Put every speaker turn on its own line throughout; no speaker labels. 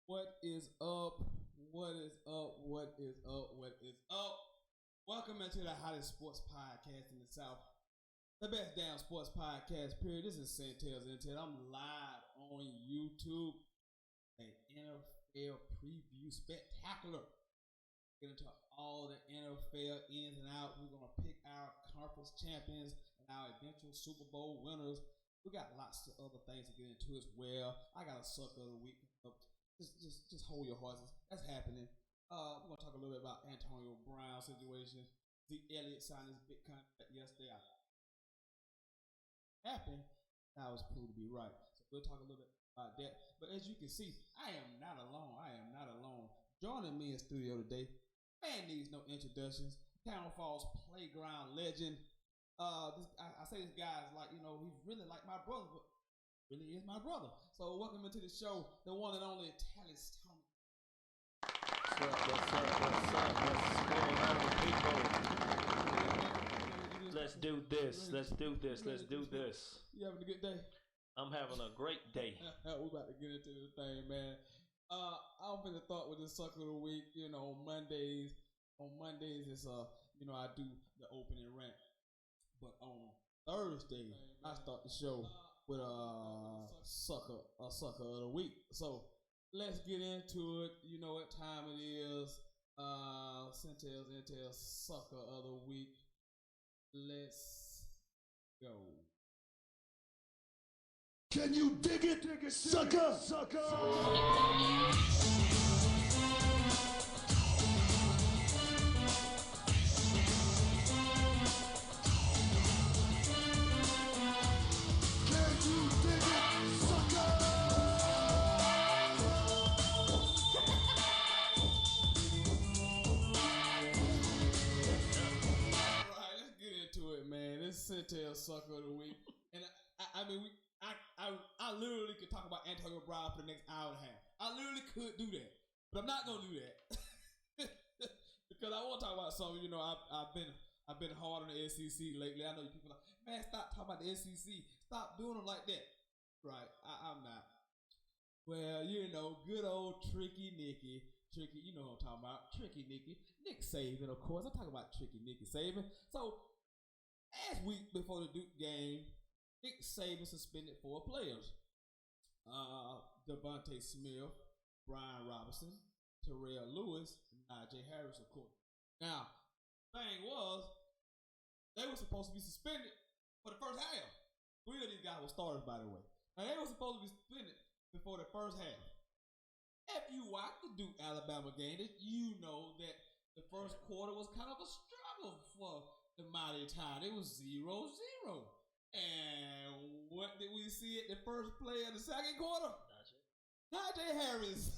What is up? What is up? What is up? What is up? Welcome into the hottest sports podcast in the South. The best damn sports podcast, period. This is Santel's Intel. I'm live on YouTube. An NFL preview spectacular. Get into all the NFL ins and outs. We're going to pick our conference champions and our eventual Super Bowl winners. We got lots of other things to get into as well. I got a sucker of the week. Just hold your horses. That's happening. We're gonna talk a little bit about Antonio Brown situation. Zeke Elliott signed his big contract yesterday. Happened. That was proved to be right. So we'll talk a little bit about that. But as you can see, I am not alone. Joining me in studio today, man needs no introductions. Town Falls Playground legend. I say this guy is like, he's really like my brother, but really is my brother. So welcome into the show, the one and only Tallis Tony.
What's going on, people? Let's do this.
You having a good day?
I'm having a great day.
We're about to get into the thing, man. I'm finna thought with this sucker of the week. On Mondays it's I do the opening rant, but on Thursday I start the show with a sucker of the week. So let's get into it. You know what time it is. Centel's Intel sucker of the week. Let's go.
Can you dig it, sucker?
Centel sucker of the week, and I literally could talk about Antonio Brown for the next hour and a half. I literally could do that, but I'm not gonna do that because I want to talk about something. I've been hard on the SEC lately. I know people are like, man, stop talking about the SEC. Stop doing them like that. Right? I'm not. Well, good old Tricky Nicky. Tricky, you know what I'm talking about. Tricky Nicky. Nick Saban, of course. I'm talking about Tricky Nicky Saban. So last week before the Duke game, Nick Saban suspended 4 players. Devontae Smith, Brian Robinson, Terrell Lewis, and Najee Harris, of course. Now, thing was, they were supposed to be suspended for the first half. 3 of these guys were starters, by the way. Now, they were supposed to be suspended before the first half. If you watch the Duke Alabama game, you know that the first quarter was kind of a struggle for the Mighty Tide. It was 0-0. And what did we see at the first play of the second quarter? Najee Harris.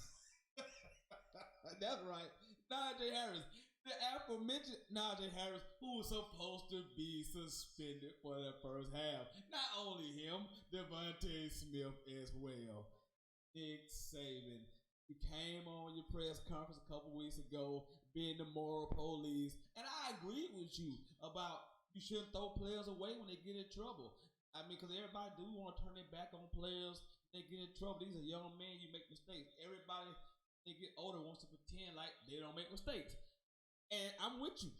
That's right. Najee Harris. The aforementioned Najee Harris, who was supposed to be suspended for the first half. Not only him, Devontae Smith as well. Nick Saban. You came on your press conference a couple weeks ago being the moral police, and I agree with you about you shouldn't throw players away when they get in trouble. I mean, because everybody do want to turn their back on players. They get in trouble. These are young men. You make mistakes. Everybody, they get older, wants to pretend like they don't make mistakes. And I'm with you.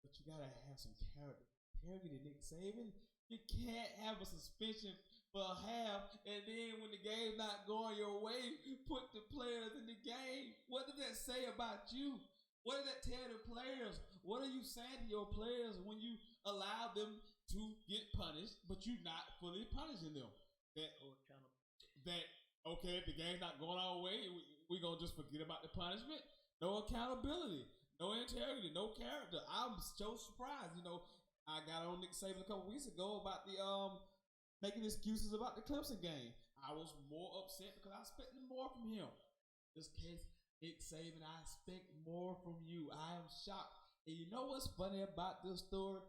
But you got to have some character. Character, Nick Saban. You can't have a suspension for a half, and then when the game's not going your way, put the players in the game. What does that say about you? What does that tell the players? What are you saying to your players when you allow them to get punished, but you're not fully punishing them? Okay, if the game's not going our way, we're going to just forget about the punishment? No accountability, no integrity, no character. I'm so surprised. I got on Nick Saban a couple weeks ago about the making excuses about the Clemson game. I was more upset because I expected more from him. This case, Nick Saban, I expect more from you. I am shocked. And you know what's funny about this story?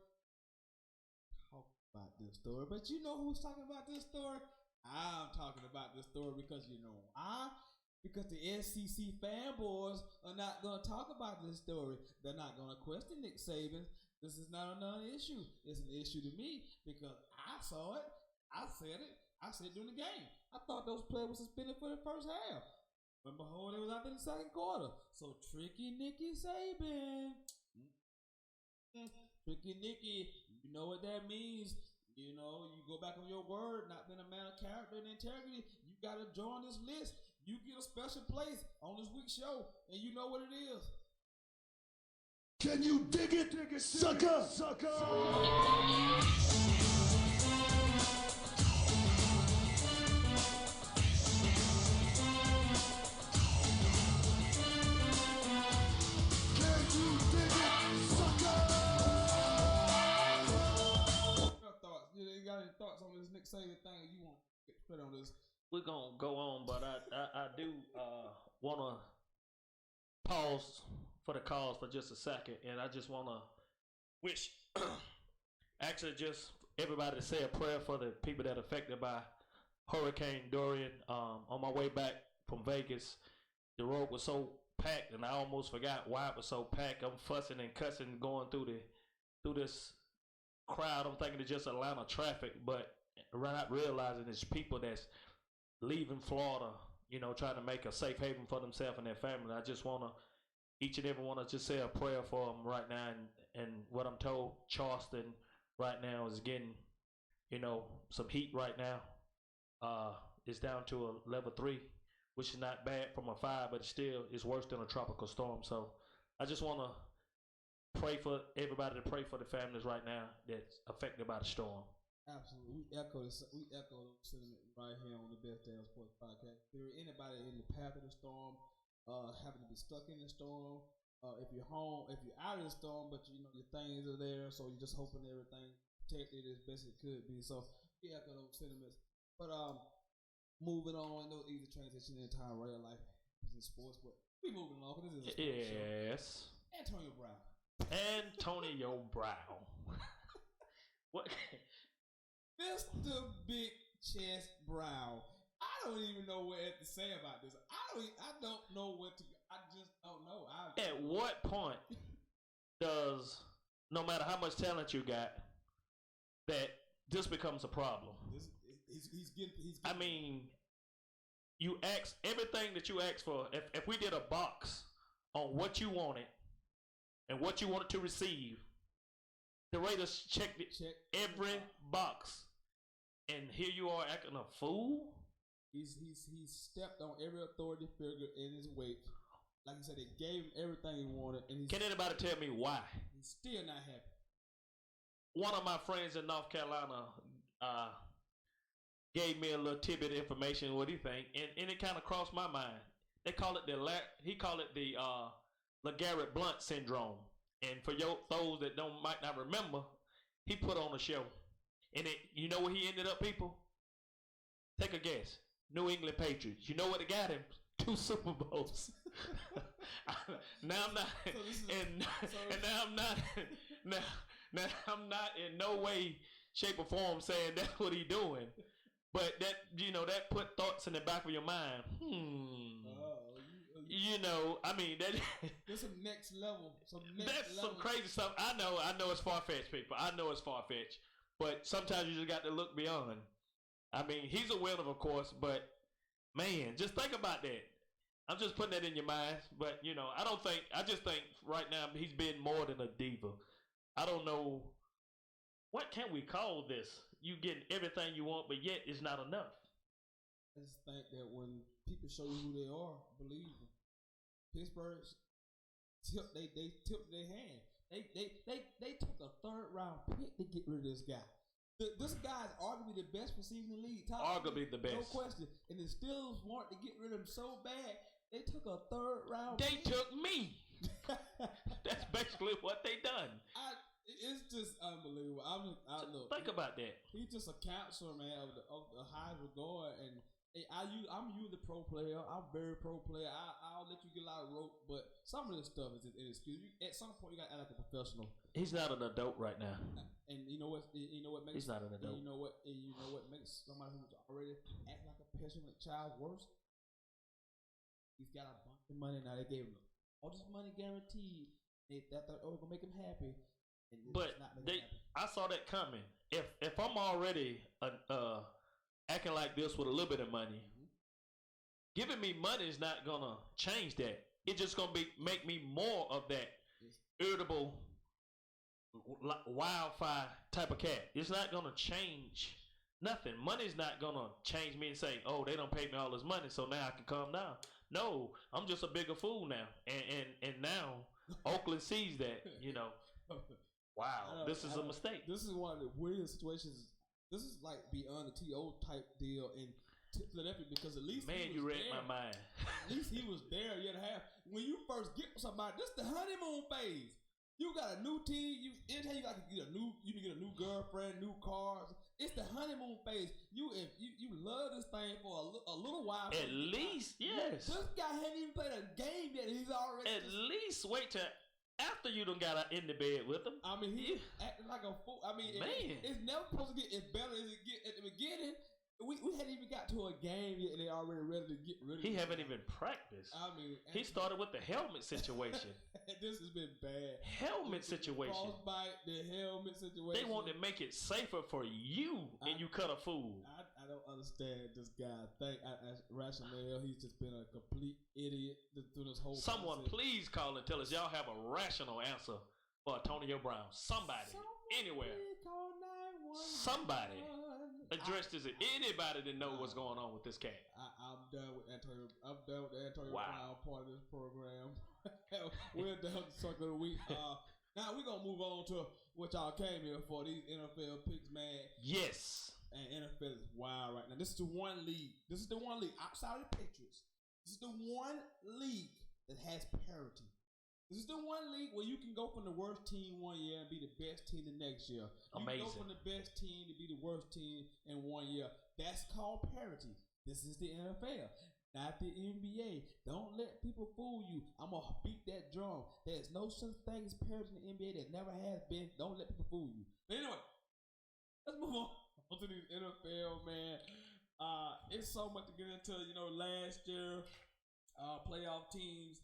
But you know who's talking about this story? I'm talking about this story because you know why? Because the SEC fanboys are not going to talk about this story. They're not going to question Nick Saban. This is not a non-issue. It's an issue to me because I saw it. I said it. I said during the game. I thought those players were suspended for the first half. Remember how it was out in the second quarter. So Tricky Nicky Saban. Tricky Nicky, you know what that means. You know, you go back on your word, not being a man of character and integrity. You got to join this list. You get a special place on this week's show, and you know what it is.
Can you dig it, sucker?
You got any thoughts on this Nick Saban thing? Or you want to get straight on this?
We're gonna go on, but I do wanna pause for the cause for just a second, and I just wanna wish actually just everybody to say a prayer for the people that are affected by Hurricane Dorian. On my way back from Vegas, the road was so packed, and I almost forgot why it was so packed. I'm fussing and cussing going through this crowd. I'm thinking it's just Atlanta traffic, but not realizing it's people that's leaving Florida, you know, trying to make a safe haven for themselves and their family. I just want to, each and every one, to just say a prayer for them right now. And what I'm told, Charleston right now is getting, you know, some heat right now. It's down to a level 3, which is not bad from a 5, but still is worse than a tropical storm. So I just want to pray for everybody to pray for the families right now that's affected by the storm.
Absolutely. We echo those sentiments right here on the Best Damn Sports Podcast. If there anybody in the path of the storm, having to be stuck in the storm, if you're home, if you're out of the storm, but you know your things are there, so you're just hoping everything protected as best it could be. So we echo those sentiments. But moving on, no easy transition in time real life in sports, but we moving along because this is a sports show. Antonio Brown.
Antonio Brown. What?
Mr. Big Chest Brown. I don't even know what to say about this. I don't know what to. I just don't know.
At what point does, no matter how much talent you got, that this becomes a problem?
He's getting.
I mean, you ask everything that you asked for. If we did a box on what you wanted and what you wanted to receive, the Raiders checked every box. And here you are acting a fool?
He's stepped on every authority figure in his wake. Like I said, they gave him everything he wanted. And
can anybody tell me why?
He's still not happy.
One of my friends in North Carolina gave me a little tidbit of information, what he think, and it kind of crossed my mind. They call it he called it the LeGarrette Blount syndrome. And for those that might not remember, he put on a show. And you know where he ended up, people? Take a guess. New England Patriots. You know what they got him? 2 Super Bowls. Now I'm not, now I'm not in no way, shape, or form saying that's what he doing. But that, you know, that put thoughts in the back of your mind. You know, I mean,
there's some next level.
Some crazy stuff. I know it's far-fetched, people. I know it's far-fetched. But sometimes you just got to look beyond. I mean, he's a winner, of course, but man, just think about that. I'm just putting that in your mind. But, you know, I just think right now he's been more than a diva. I don't know. What can we call this? You getting everything you want, but yet it's not enough.
I just think that when people show you who they are, believe them. Pittsburgh they tipped their hand. They took a 3rd round pick to get rid of this guy. This guy is arguably the best receiver in the league.
Arguably the best.
No question. And the Steelers wanted to get rid of him so bad, they took a 3rd round
pick. They took me. That's basically what they done.
It's just unbelievable. Look,
think about that.
He's just a counselor, man, of the highest regard. And I'm usually the pro player. I'm very pro player. I'll let you get a lot of rope, but some of this stuff is inexcusable. At some point, you got to act like a professional.
He's not an adult right now.
And you know what? Makes
he's not an adult.
You know what makes somebody who's already act like a petulant child worse? He's got a bunch of money now. They gave him all this money guaranteed. They thought it was gonna make him happy.
But I saw that coming. If I'm already acting like this with a little bit of money, giving me money is not gonna change that. It's just gonna make me more of that irritable wildfire type of cat. It's not gonna change nothing. Money's not gonna change me and say, "Oh, they don't pay me all this money, so now I can calm down." No, I'm just a bigger fool now, and now Oakland sees that. Wow, this is a mistake.
This is one of the weirdest situations. This is like beyond the T.O. type deal in Philadelphia because at least
you read my mind.
At least he was there a year and a half. When you first get somebody, this is the honeymoon phase. You got a new team. Anytime you got to get you can get a new girlfriend, new cars. It's the honeymoon phase. You love this thing for a little while.
At least, yes.
This guy hadn't even played a game yet. He's already
at least wait till after you done got in the bed with him.
I mean, he acting like a fool. I mean, it's never supposed to get as better as it get at the beginning. We hadn't even got to a game yet, and they already ready to get rid of
He haven't even practiced.
I mean,
he started with the helmet situation.
This has been bad.
Helmet situation.
Frostbite, the helmet situation.
They want to make it safer for you, and you cut a fool.
I don't understand this guy. Rationale, he's just been a complete idiot through this whole
Someone
process.
please call and tell us y'all have a rational answer for Antonio Brown. Somebody anywhere. Somebody. Address this. Anybody that know what's going on with this cat.
I'm done with Antonio. I'm done with the Antonio Brown part of this program. We're done with the circle of the week. Now we're gonna move on to what y'all came here for. These NFL picks, man.
Yes.
And NFL is wild right now. This is the one league. Outside of the Patriots. This is the one league that has parity. This is the one league where you can go from the worst team one year and be the best team the next year. You
Amazing.
can go from the best team to be the worst team in 1 year. That's called parity. This is the NFL, not the NBA. Don't let people fool you. I'm going to beat that drum. There's no such thing as parity in the NBA. There never has been. Don't let people fool you. But anyway, let's move on to these NFL, man. It's so much to get into. Last year, playoff teams.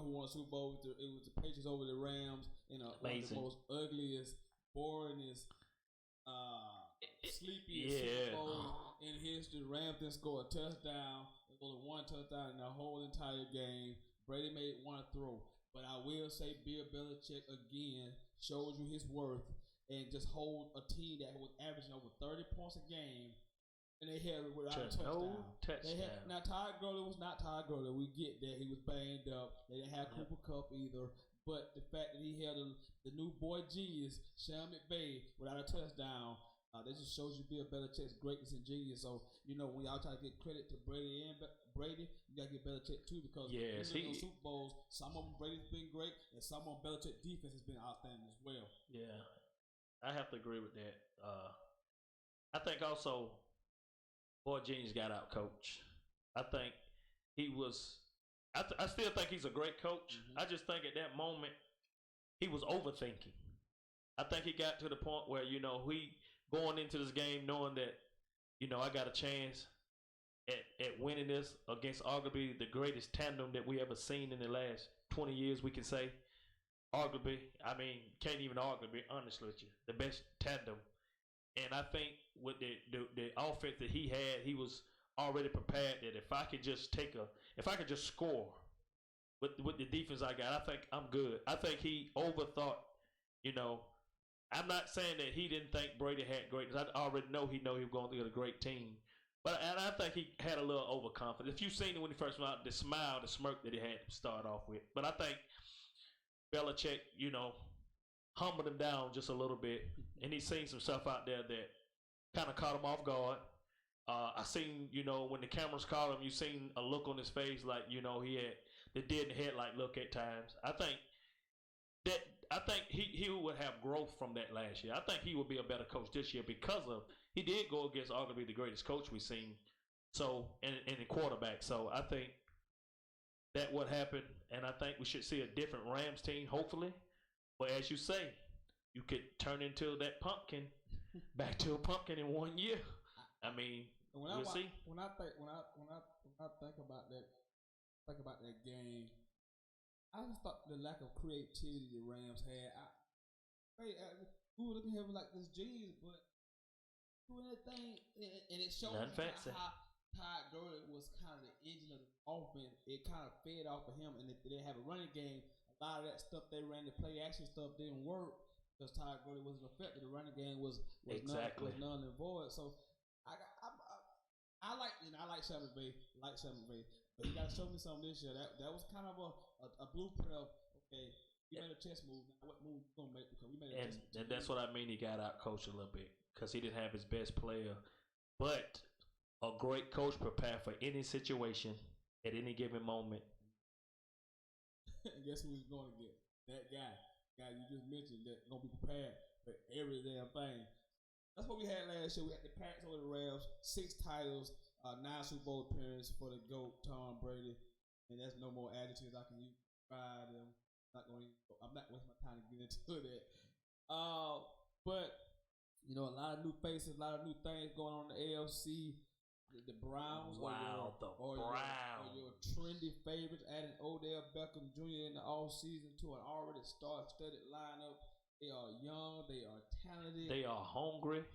Who won the Super Bowl? It was the Patriots over the Rams in one of the most ugliest, boringest, sleepiest Super Bowl in history. Rams didn't score a touchdown. There's only one touchdown in the whole entire game. Brady made one throw. But I will say Bill Belichick again shows you his worth and just hold a team that was averaging over 30 points a game. And they had it without a touchdown. Now, Todd Gurley was not Todd Gurley. We get that. He was banged up. They didn't have Cooper Kupp either. But the fact that he had the new boy genius, Sean McVay, without a touchdown, that just shows you Bill Belichick's greatness and genius. So, when y'all try to get credit to Brady, you got to get Belichick too because in those Super Bowls, some of them Brady's been great and some of them Belichick defense has been outstanding as well.
Yeah, I have to agree with that. I think also, Boy Genius got out coached. I think he was. I still think he's a great coach. Mm-hmm. I just think at that moment he was overthinking. I think he got to the point where he going into this game knowing that I got a chance at winning this against arguably the greatest tandem that we ever seen in the last 20 years. We can say arguably. I mean, can't even argue. Be honest with you, the best tandem. And I think with the offense that he had, he was already prepared that if I could just score with the defense I got, I think I'm good. I think he overthought, I'm not saying that he didn't think Brady had greatness. I already know he was going to get a great team. And I think he had a little overconfidence. If you've seen it when he first went out, the smirk that he had to start off with. But I think Belichick, humbled him down just a little bit, and he's seen some stuff out there that kind of caught him off guard. I seen, when the cameras caught him, you seen a look on his face like, he had the dead in the headlight look at times. I think he would have growth from that last year. I think he would be a better coach this year because he did go against arguably the greatest coach we've seen. So, and the quarterback. So I think that would happen, and I think we should see a different Rams team, hopefully. But as you say, you could turn into that pumpkin, back to a pumpkin in 1 year. I mean, we'll see.
When I think about that game, I just thought the lack of creativity the Rams had. We were looking at him like this genius, but doing that thing, and it showed Todd Gurley was kind of the engine of the offense. It kind of fed off of him, and if they didn't have a running game, a lot of that stuff they ran, the play action stuff didn't work because Todd Gurley wasn't effective. The running game was none and void. So I like Sean McVay, but he got to show me something this year. That was kind of a blueprint of okay. We made a chess move. Now what move we gonna make? Because we made a chess move.
And that's what I mean. He got out coached a little bit because he didn't have his best player, but a great coach prepared for any situation at any given moment.
And guess who he's going to get? That guy you just mentioned that gonna be prepared for every damn thing. That's what we had last year. We had the Pats over the Rams, 6 titles, 9 Super Bowl appearances for the GOAT Tom Brady, and there's no more adjectives I can use. I'm not wasting my time to get into that. But you know, a lot of new faces, a lot of new things going on in the AFC. The Browns,
Browns.
Your trendy favorites, adding Odell Beckham Jr. in the offseason to an already star-studded lineup. They are young, they are talented,
they are hungry,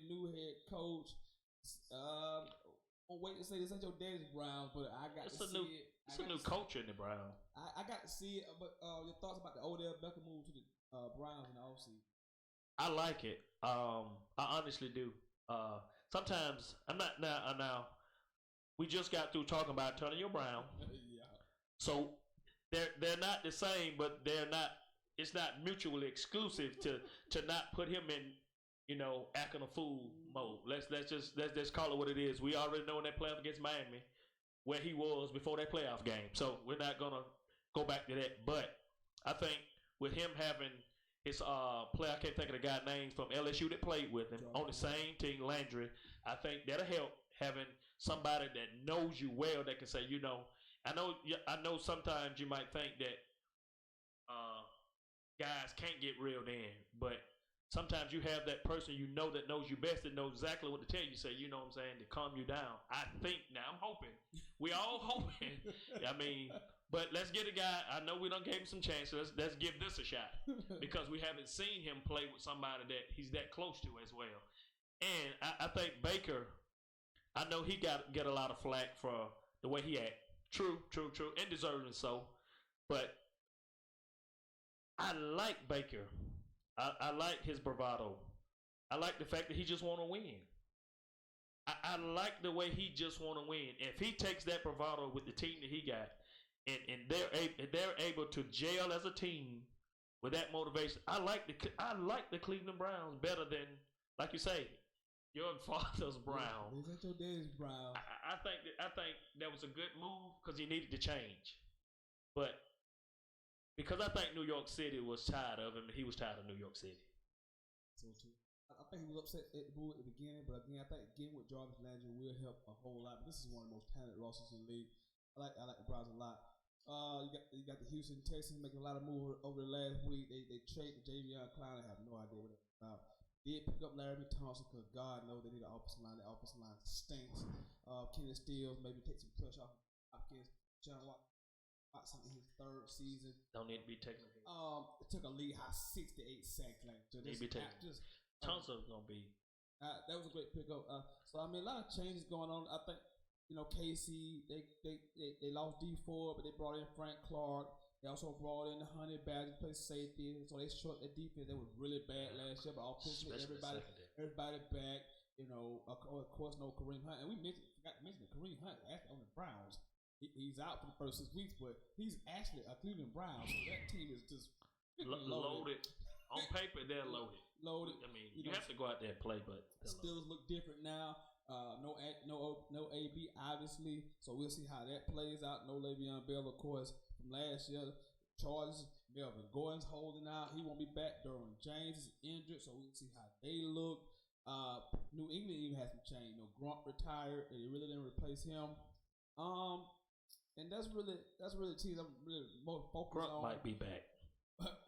new head coach. Wait to say this ain't your daddy's Browns, but I got to see it.
It's a new culture in the Browns.
I got to see it, but your thoughts about the Odell Beckham move to the Browns in the offseason?
I like it. I honestly do. Sometimes I'm not now. We just got through talking about Antonio Brown.
Yeah.
So they're not the same, but they're not. It's not mutually exclusive to not put him in, acting a fool mode. Let's just call it what it is. We already know in that playoff against Miami where he was before that playoff game. So we're not gonna go back to that. But I think with him having his player, I can't think of the guy's names from LSU that played with him on the same team, Landry. I think that'll help having somebody that knows you well that can say, I know sometimes you might think that guys can't get reeled in, but sometimes you have that person that knows you best and knows exactly what to tell you. Say, to calm you down. I think now I'm hoping. We all hoping. But let's get a guy. I know we done gave him some chances. Let's give this a shot because we haven't seen him play with somebody that he's that close to as well. And I think Baker, I know he get a lot of flack for the way he act. True, and deserving so. But I like Baker. I like his bravado. I like the fact that he just want to win. I like the way he just want to win. If he takes that bravado with the team that he got, and they're able to gel as a team with that motivation, I like the Cleveland Browns better than, like you say, your father's Brown.
Is that your daddy's Brown?
I think that was a good move because he needed to change, but because I think New York City was tired of him, and he was tired of New York City.
So too. I think he was upset at the move at the beginning, but again, I think getting with Jarvis Landry will help a whole lot. But this is one of the most talented rosters in the league. I like the Browns a lot. You got the Houston Texans making a lot of moves over the last week. They traded Javion Clown. I have no idea what it's about. Did pick up Larry Thompson because God knows they need an offensive line. The offensive line stinks. Kenny Stills maybe take some pressure off Hopkins. John Watson in his 3rd season.
Don't need to be taking.
It took a league high 68 sacks.
Need to be taking. Thompson's gonna be.
That was a great pickup. So a lot of changes going on. I think KC they lost D4, but they brought in Frank Clark. They also brought in the Honey Badger to play safety. So they short their defense. They were really bad last year, but offensively everybody back. Of course, no Kareem Hunt, and forgot to mention Kareem Hunt actually on the Browns. He's out for the first 6 weeks, but he's actually a Cleveland Brown. So that team is just
loaded. On paper, they're loaded. You have to go out there and play, but
Steelers look different now. No AB, obviously. So we'll see how that plays out. No Le'Veon Bell, of course, from last year. Chargers, Melvin Gordon's holding out. He won't be back. Derwin James is injured, so we'll see how they look. New England even has some change. Grunt retired, and they really didn't replace him. And that's really the team I'm really more focused on.
Grunt might be back.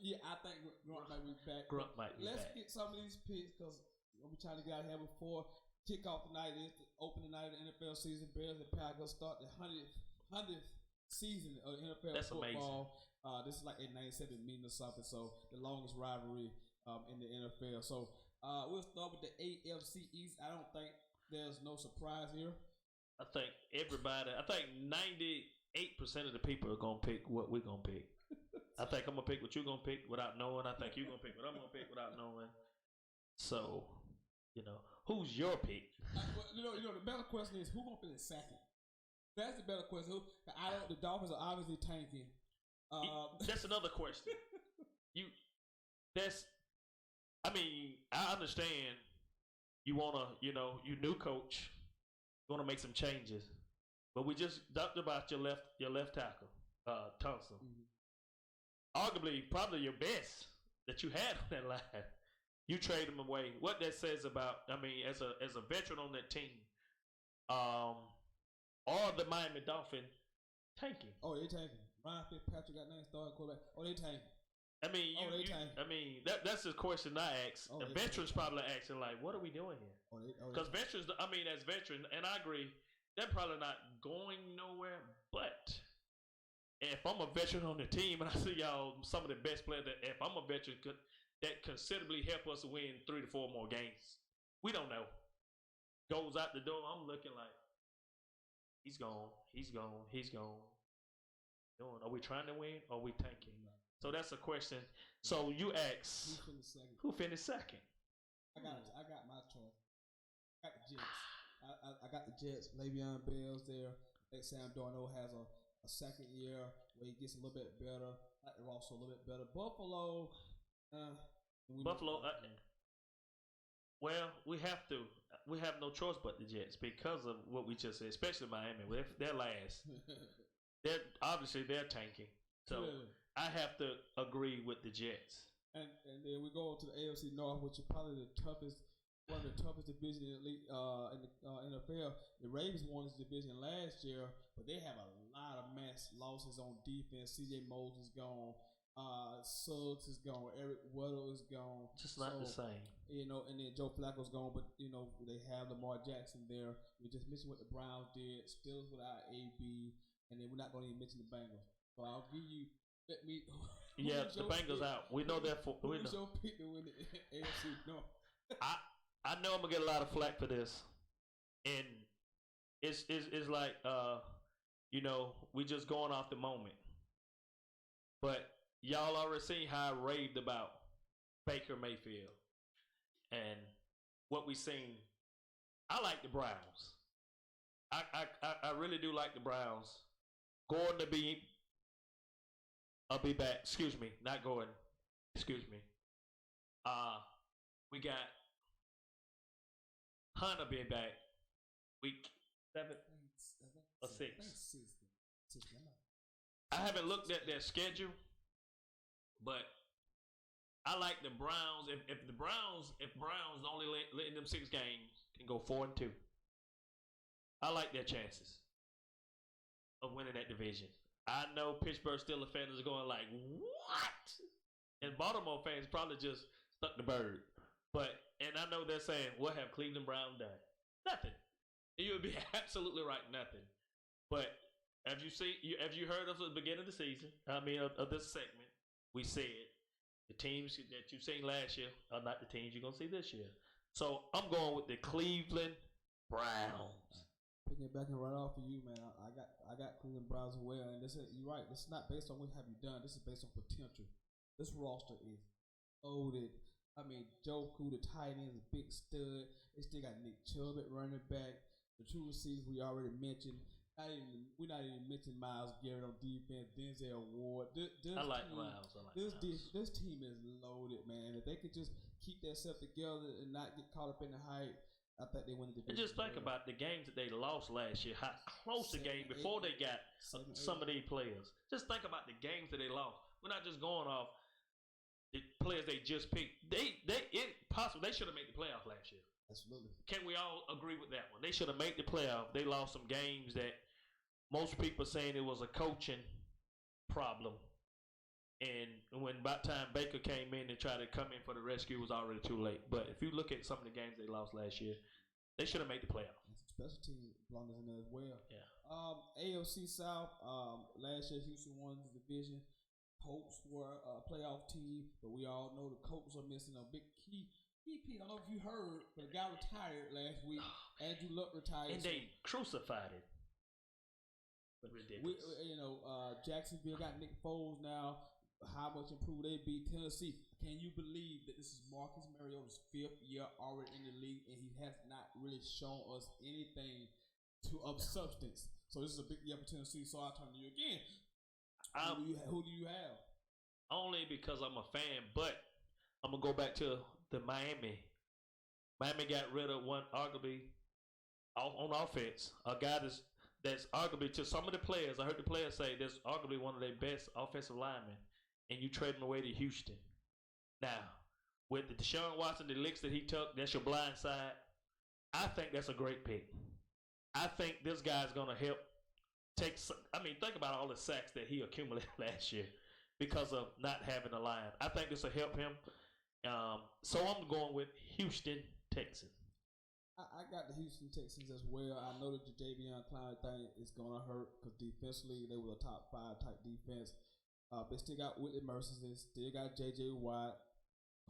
Yeah, I think Grunt might be back. Let's get some of these picks because we're trying to get out of here before kickoff tonight is the opening night of the NFL season. Bears and Packers start the 100th season of NFL
That's
football.
Amazing.
This is like a 97 meeting or something, so the longest rivalry in the NFL. So we'll start with the AFC East. I don't think there's no surprise here.
I think 98% of the people are gonna pick what we're gonna pick. I think I'm gonna pick what you're gonna pick without knowing. I think you're gonna pick what I'm gonna pick without knowing. So, who's your pick?
The better question is who gonna finish second? That's the better question. The Dolphins are obviously tanking.
That's another question. I understand you wanna, you new coach, gonna make some changes, but we just talked about your left tackle, Thompson. Arguably, probably your best that you had on that line. You trade him away. What that says about, as a veteran on that team, or the Miami Dolphins tanking.
Oh, they tanking. Ryan Fitzpatrick got named starting quarterback. Oh, they tanking.
That's the question I ask. The veterans probably asking like, "What are we doing here?" Because veterans, as veterans, and I agree, they're probably not going nowhere. But if I'm a veteran on the team and I see y'all some of the best players, that if I'm a veteran, that considerably help us win 3 to 4 more games. We don't know. Goes out the door. I'm looking like he's gone. Are we trying to win or are we tanking? So that's a question. So you ask, who finished second?
I got my choice. I got the Jets. I got the Jets. Le'Veon Bell's there. I think Sam Darnold has a second year where he gets a little bit better. I like the roster a little bit better. Buffalo.
Well, we have to. We have no choice but the Jets because of what we just said, especially Miami. They're last. They're tanking. So I have to agree with the Jets.
And then we go to the AFC North, which is probably one of the toughest divisions in the NFL. The Ravens won this division last year, but they have a lot of mass losses on defense. C.J. Moses gone. Suggs is gone. Eric Weddle is gone.
Just not the same.
And then Joe Flacco's gone, but they have Lamar Jackson there. We just mentioned what the Browns did. Steelers without AB, and then we're not going to even mention the Bengals. So I'll give you.
The Bengals out. We know that for.
Who's your pick to win the AFC North?
I know I'm gonna get a lot of flack for this, and it's like we just going off the moment, but y'all already seen how I raved about Baker Mayfield and what we seen. I like the Browns. I really do like the Browns. Gordon to be. I'll be back. Excuse me, not Gordon. Excuse me. We got Hunter being back week 7 or 6. I haven't looked at their schedule, but I like the Browns. If Browns only letting them 6 games can go 4-2, I like their chances of winning that division. I know Pittsburgh Steelers fans are going like, what? And Baltimore fans probably just stuck the bird. And I know they're saying, what have Cleveland Browns done? Nothing. You would be absolutely right, nothing. But have you heard of the beginning of the season? Of this segment, we said the teams that you've seen last year are not the teams you're going to see this year. So I'm going with the Cleveland Browns.
Picking it back and right off for you, man. I got Cleveland Browns as well, and you're right. This is not based on what have you done. This is based on potential. This roster is loaded. Joe Cool, the tight end, is a big stud. They still got Nick Chubb at running back. The 2 receivers we already mentioned. We're not even mentioning Myles Garrett on defense. Denzel Ward.
I like Myles.
This team is loaded, man. If they could just keep themselves together and not get caught up in the hype, I think they win the division.
And just think about the games that they lost last year. How close the game before they got some of these players. Just think about the games that they lost. We're not just going off the players they just picked. They should have made the playoff last year.
Absolutely.
Can we all agree with that one? They should have made the playoff. They lost some games that most people saying it was a coaching problem. And when about time Baker came in and tried to come in for the rescue, it was already too late. But if you look at some of the games they lost last year, they should have made the playoff.
Special team blunders in there as well.
Yeah.
AFC South, last year Houston won the division. Colts were a playoff team, but we all know the Colts are missing a big key EP, I don't know if you heard, but the guy retired last week. Andrew Luck retired.
And they crucified it. Ridiculous.
Jacksonville got Nick Foles now. How much improved they be? Tennessee. Can you believe that this is Marcus Mariota's 5th year already in the league, and he has not really shown us anything of substance? So this is a big year for Tennessee. So I'll turn to you again. Who do you have?
Only because I'm a fan, but I'm gonna go back to the Miami. Miami got rid of one arguably on offense, a guy that's arguably to some of the players. I heard the players say that's arguably one of their best offensive linemen. And you trade him away to Houston. Now, with the Deshaun Watson, the licks that he took, that's your blind side. I think that's a great pick. I think this guy's going to help think about all the sacks that he accumulated last year because of not having a line. I think this will help him. So I'm going with Houston Texans.
I got the Houston Texans as well. I know that the Javion Clowney thing is going to hurt because defensively they were a top 5 type defense. They still got Whitley Mercer. They still got J.J. Watt.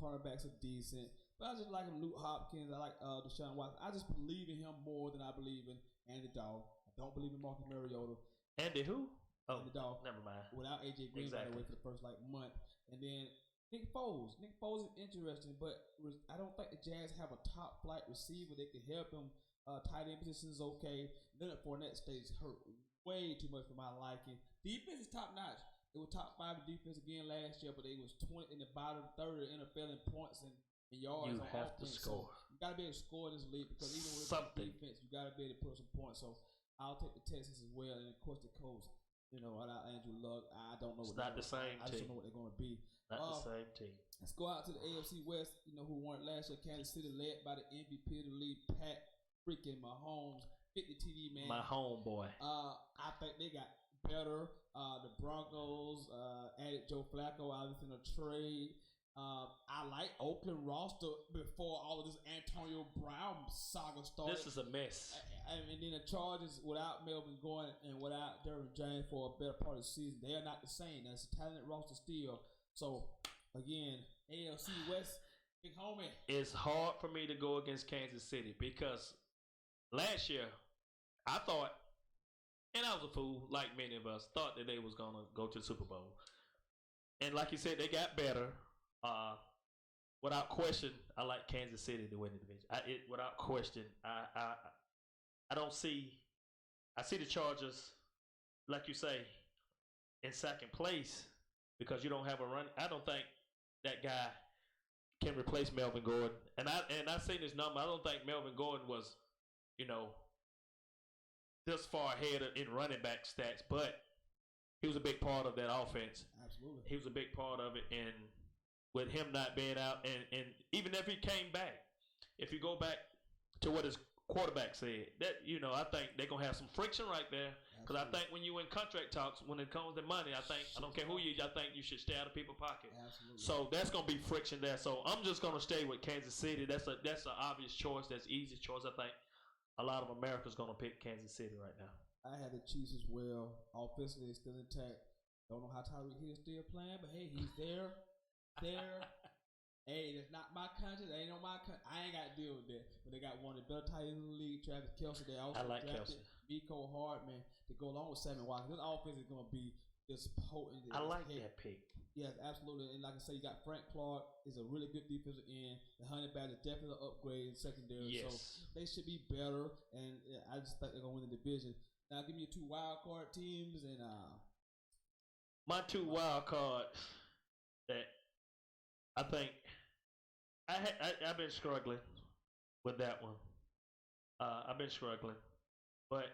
Cornerbacks are decent. But I just like him, Luke Hopkins. I like Deshaun Watson. I just believe in him more than I believe in Andy Dalton. I don't believe in Marcus Mariota.
Andy who?
Andy Dalton.
Never mind.
Without A.J. Green, by the way, for the first month. And then Nick Foles. Nick Foles is interesting, but I don't think the Jazz have a top flight receiver that can help him. Tight end position is okay. Leonard Fournette stays hurt way too much for my liking. Defense is top notch. They were top 5 in defense again last year, but they was 20 in the bottom third of the NFL in points and yards.
You have to score.
So you got to be able to score in this league because even with defense, you got to be able to put some points. So I'll take the Texans as well, and of course the Colts. Without Andrew Luck, I don't know.
It's not the same team.
I just don't know what they're going to be.
Not the same team.
Let's go out to the AFC West. Who won last year? Kansas City, led by the MVP of the league, Pat freaking Mahomes, 50 TD man.
My homeboy.
I think they got better. The Broncos added Joe Flacco obviously in a trade. I like Oakland roster before all of this Antonio Brown saga started.
This is a mess.
And then the Chargers without Melvin Gordon and without Derwin James for a better part of the season, they are not the same. That's a talented roster still. So again, AFC West, big homie.
It's hard for me to go against Kansas City because last year I thought, and I was a fool, like many of us, thought that they was going to go to the Super Bowl. And like you said, they got better. Without question, I like Kansas City to win the division. Without question, I don't see. I see the Chargers, like you say, in second place because you don't have a run. I don't think that guy can replace Melvin Gordon. And I seen this number. I don't think Melvin Gordon was, this far ahead in running back stats, but he was a big part of that offense.
Absolutely.
He was a big part of it, and with him not being out, and even if he came back, if you go back to what his quarterback said, that I think they're gonna have some friction right there. Because I think when you in contract talks, when it comes to money, I don't care who you, I think you should stay out of people's pocket.
Absolutely. So
that's gonna be friction there. So I'm just gonna stay with Kansas City. That's an obvious choice. That's easy choice. I think a lot of America's gonna pick Kansas City right now.
I had the Chiefs as well. Offensively, it's still intact. Don't know how Tyreek Hill still playing, but hey, he's there. Hey, that's not my country. That ain't on my country. I ain't got to deal with that. But they got one of the better tight ends in the league, Travis Kelce. They also drafted Mecole Hardman to go along with Sammy Watkins. This offense is going to be just potent.
I like that pick.
Yes, absolutely. And like I say, you got Frank Clark is a really good defensive end. The Honey Badger definitely an upgrade in secondary.
Yes.
So they should be better. And I just think they're going to win the division. Now, give me your 2 wild card teams. And
my 2 wild cards that I think I've been struggling with that one. I've been struggling, but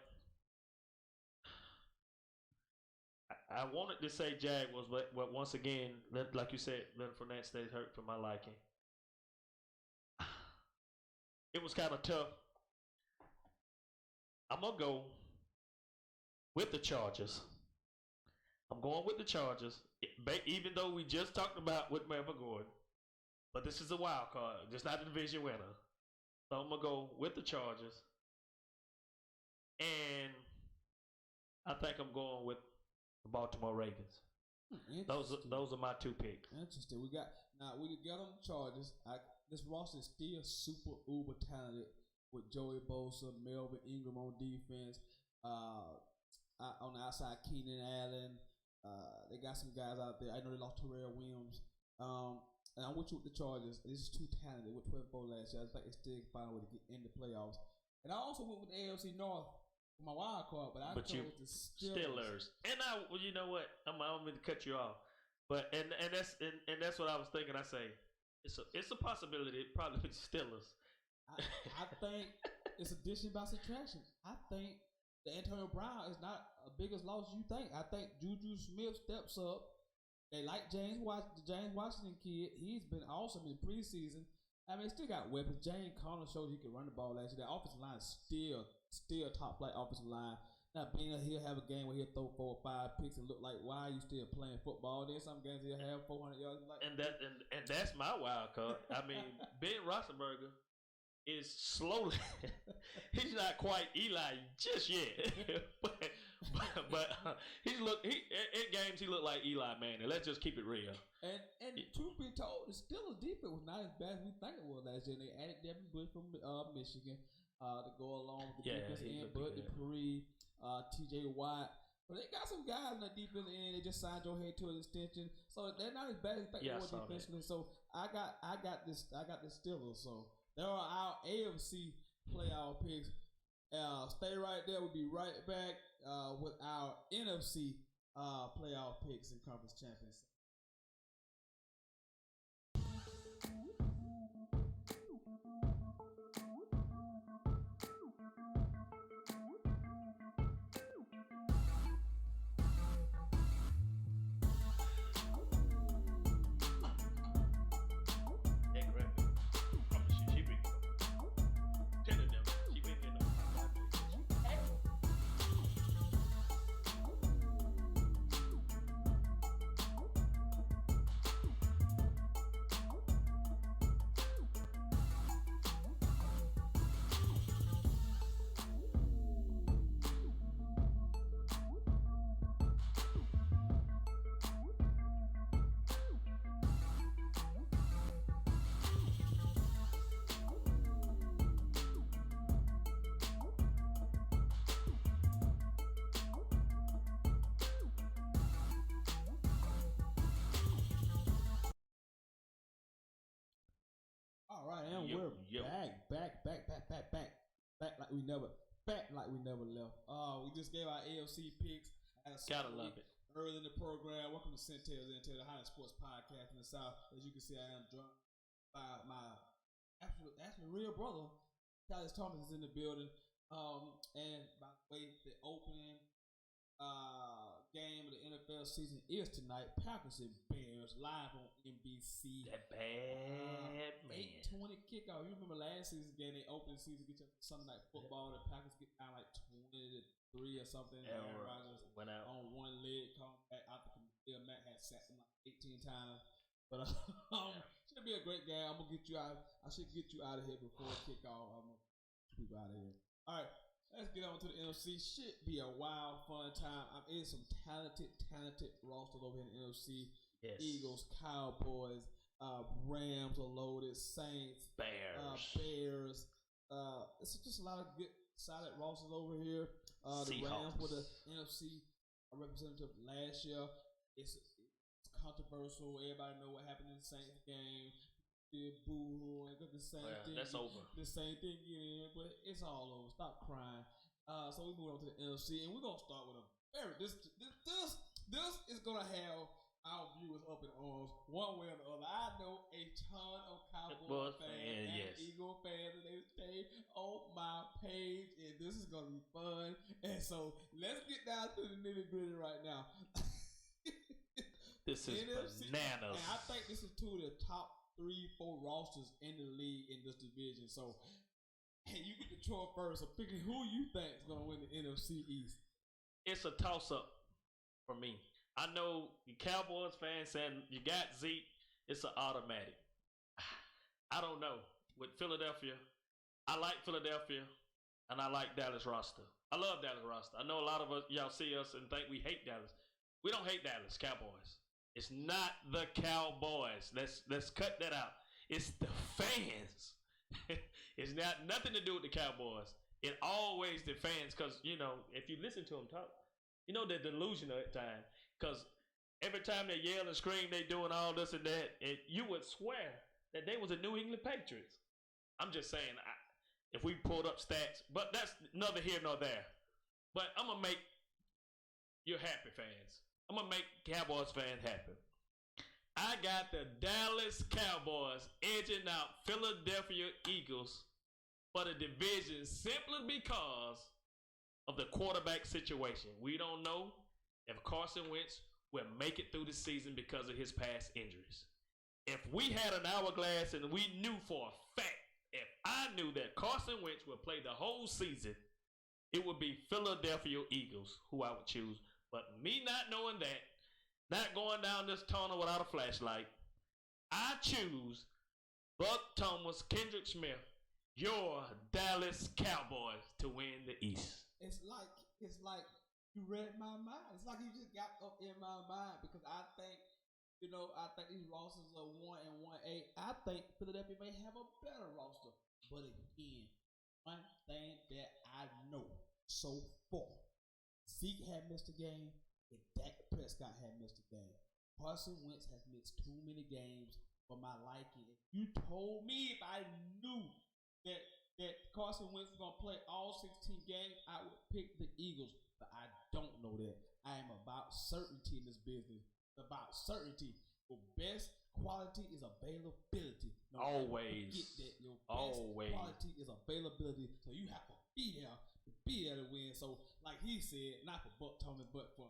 I wanted to say Jaguars, but once again, like you said, Leonard Fournette stays hurt for my liking. It was kind of tough. I'm gonna go with the Chargers. I'm going with the Chargers, even though we just talked about with Melvin Gordon. But this is a wild card, just not a division winner. So I'm going to go with the Chargers. And I think I'm going with the Baltimore Ravens. Those are my 2 picks.
Interesting. We got them Chargers. this roster is still super uber talented with Joey Bosa, Melvin Ingram on defense. On the outside, Keenan Allen. They got some guys out there. I know they lost Terrell Williams. And I'm with you with the Chargers. This is too talented with 12-4 last year. I think they still can find a way to get in the playoffs. And I also went with the AFC North for my wild card, but I chose the Steelers.
And well, you know what? I'm going to cut you off. But and that's what I was thinking. I say it's a possibility. It probably be the Steelers.
I think it's addition by subtraction. I think the Antonio Brown is not a biggest loss as you think. I think Juju Smith steps up. They like the James Washington kid. He's been awesome in preseason. I mean, still got weapons. James Conner showed he can run the ball last year. The offensive line is still top flight offensive line. Now, he'll have a game where he'll throw 4 or 5 picks and look like, why are you still playing football? Then some games he'll have 400 yards.
And that's my wild card. I mean, Ben Roethlisberger is slowly. He's not quite Eli just yet, but in games he looked like Eli Manning. Let's just keep it real.
And truth be told, the Steelers defense was not as bad as we think it was last year. They added Devin Bush from Michigan to go along with the defense end, Bud Dupree, T.J. Watt. But they got some guys in the defense end. They just signed Joe Hayden to an extension, so they're not as bad as they think they were defensively. So I got this Steelers. So there are our AFC playoff picks. Stay right there. We'll be right back with our NFC playoff picks and conference champions. We're back like we never left. We just gave our AFC picks.
Gotta love it.
Early in the program, welcome to Centels Intel, the hottest sports podcast in the South. As you can see, I am joined by my actually real brother, Tyler Thomas, is in the building. And by the way, the opening game of the NFL season is tonight. Packers and Bears live on NBC.
That bad man.
8:20 kickoff. You remember last season's game? They opened the season, get you Sunday night football. The Packers get down like 20-3 or something. Aaron Rodgers
went out
on one leg, come back after Khalil Mack had sacked him like 18 times. But should be a great game. I'm gonna get you out. I should get you out of here before kickoff. I'm gonna keep out of here. All right. Let's get on to the NFC. Should be a wild, fun time. I'm in some talented rosters over here in the NFC.
Yes.
Eagles, Cowboys, Rams are loaded, Saints, Bears. It's just a lot of good, solid rosters over here. The Rams were the NFC representative last year. It's controversial. Everybody know what happened in the Saints game. Boo, and the same thing.
That's over.
The same thing again, but it's all over. Stop crying. So we move on to the NFC, and we're gonna start with a very this is gonna have our viewers up in arms one way or the other. I know a ton of Cowboy fans and Eagle fans, and they stay on my page, and this is gonna be fun. And so let's get down to the nitty gritty right now.
This is NFC, bananas.
And I think this is two of the top 3-4 rosters in the league in this division. So, and you get the choice first of picking who you think is going to win the NFC East.
It's a toss-up for me. I know the Cowboys fans saying you got Zeke. It's an automatic. I don't know. With Philadelphia, I like Philadelphia, and I like Dallas roster. I love Dallas roster. I know a lot of us, y'all see us and think we hate Dallas. We don't hate Dallas Cowboys. It's not the Cowboys. Let's cut that out. It's the fans. It's not nothing to do with the Cowboys. It always the fans, because you know if you listen to them talk, you know they're delusional at times. Because every time they yell and scream, they doing all this and that, and you would swear that they was the New England Patriots. I'm just saying, if we pulled up stats, but that's neither here nor there. But I'm gonna make you happy, fans. I'm gonna make Cowboys fans happy. I got the Dallas Cowboys edging out Philadelphia Eagles for the division simply because of the quarterback situation. We don't know if Carson Wentz will make it through the season because of his past injuries. If we had an hourglass and we knew for a fact, if I knew that Carson Wentz would play the whole season, it would be Philadelphia Eagles who I would choose. But me not knowing that, not going down this tunnel without a flashlight, I choose Buck Thomas, Kendrick Smith, your Dallas Cowboys to win the East.
It's like you read my mind. It's like you just got up in my mind because I think, I think these rosters are 1 and 1A. I think Philadelphia may have a better roster. But again, one thing that I know so far, Zeke had missed a game and Dak Prescott had missed a game. Carson Wentz has missed too many games for my liking. If you told me if I knew that Carson Wentz was going to play all 16 games, I would pick the Eagles. But I don't know that. I am about certainty in this business. About certainty. Your best quality is availability. No,
always.
Get that. Your best
always.
quality is availability. So you have to be there to win. So like he said, not for Buck Thomas, but for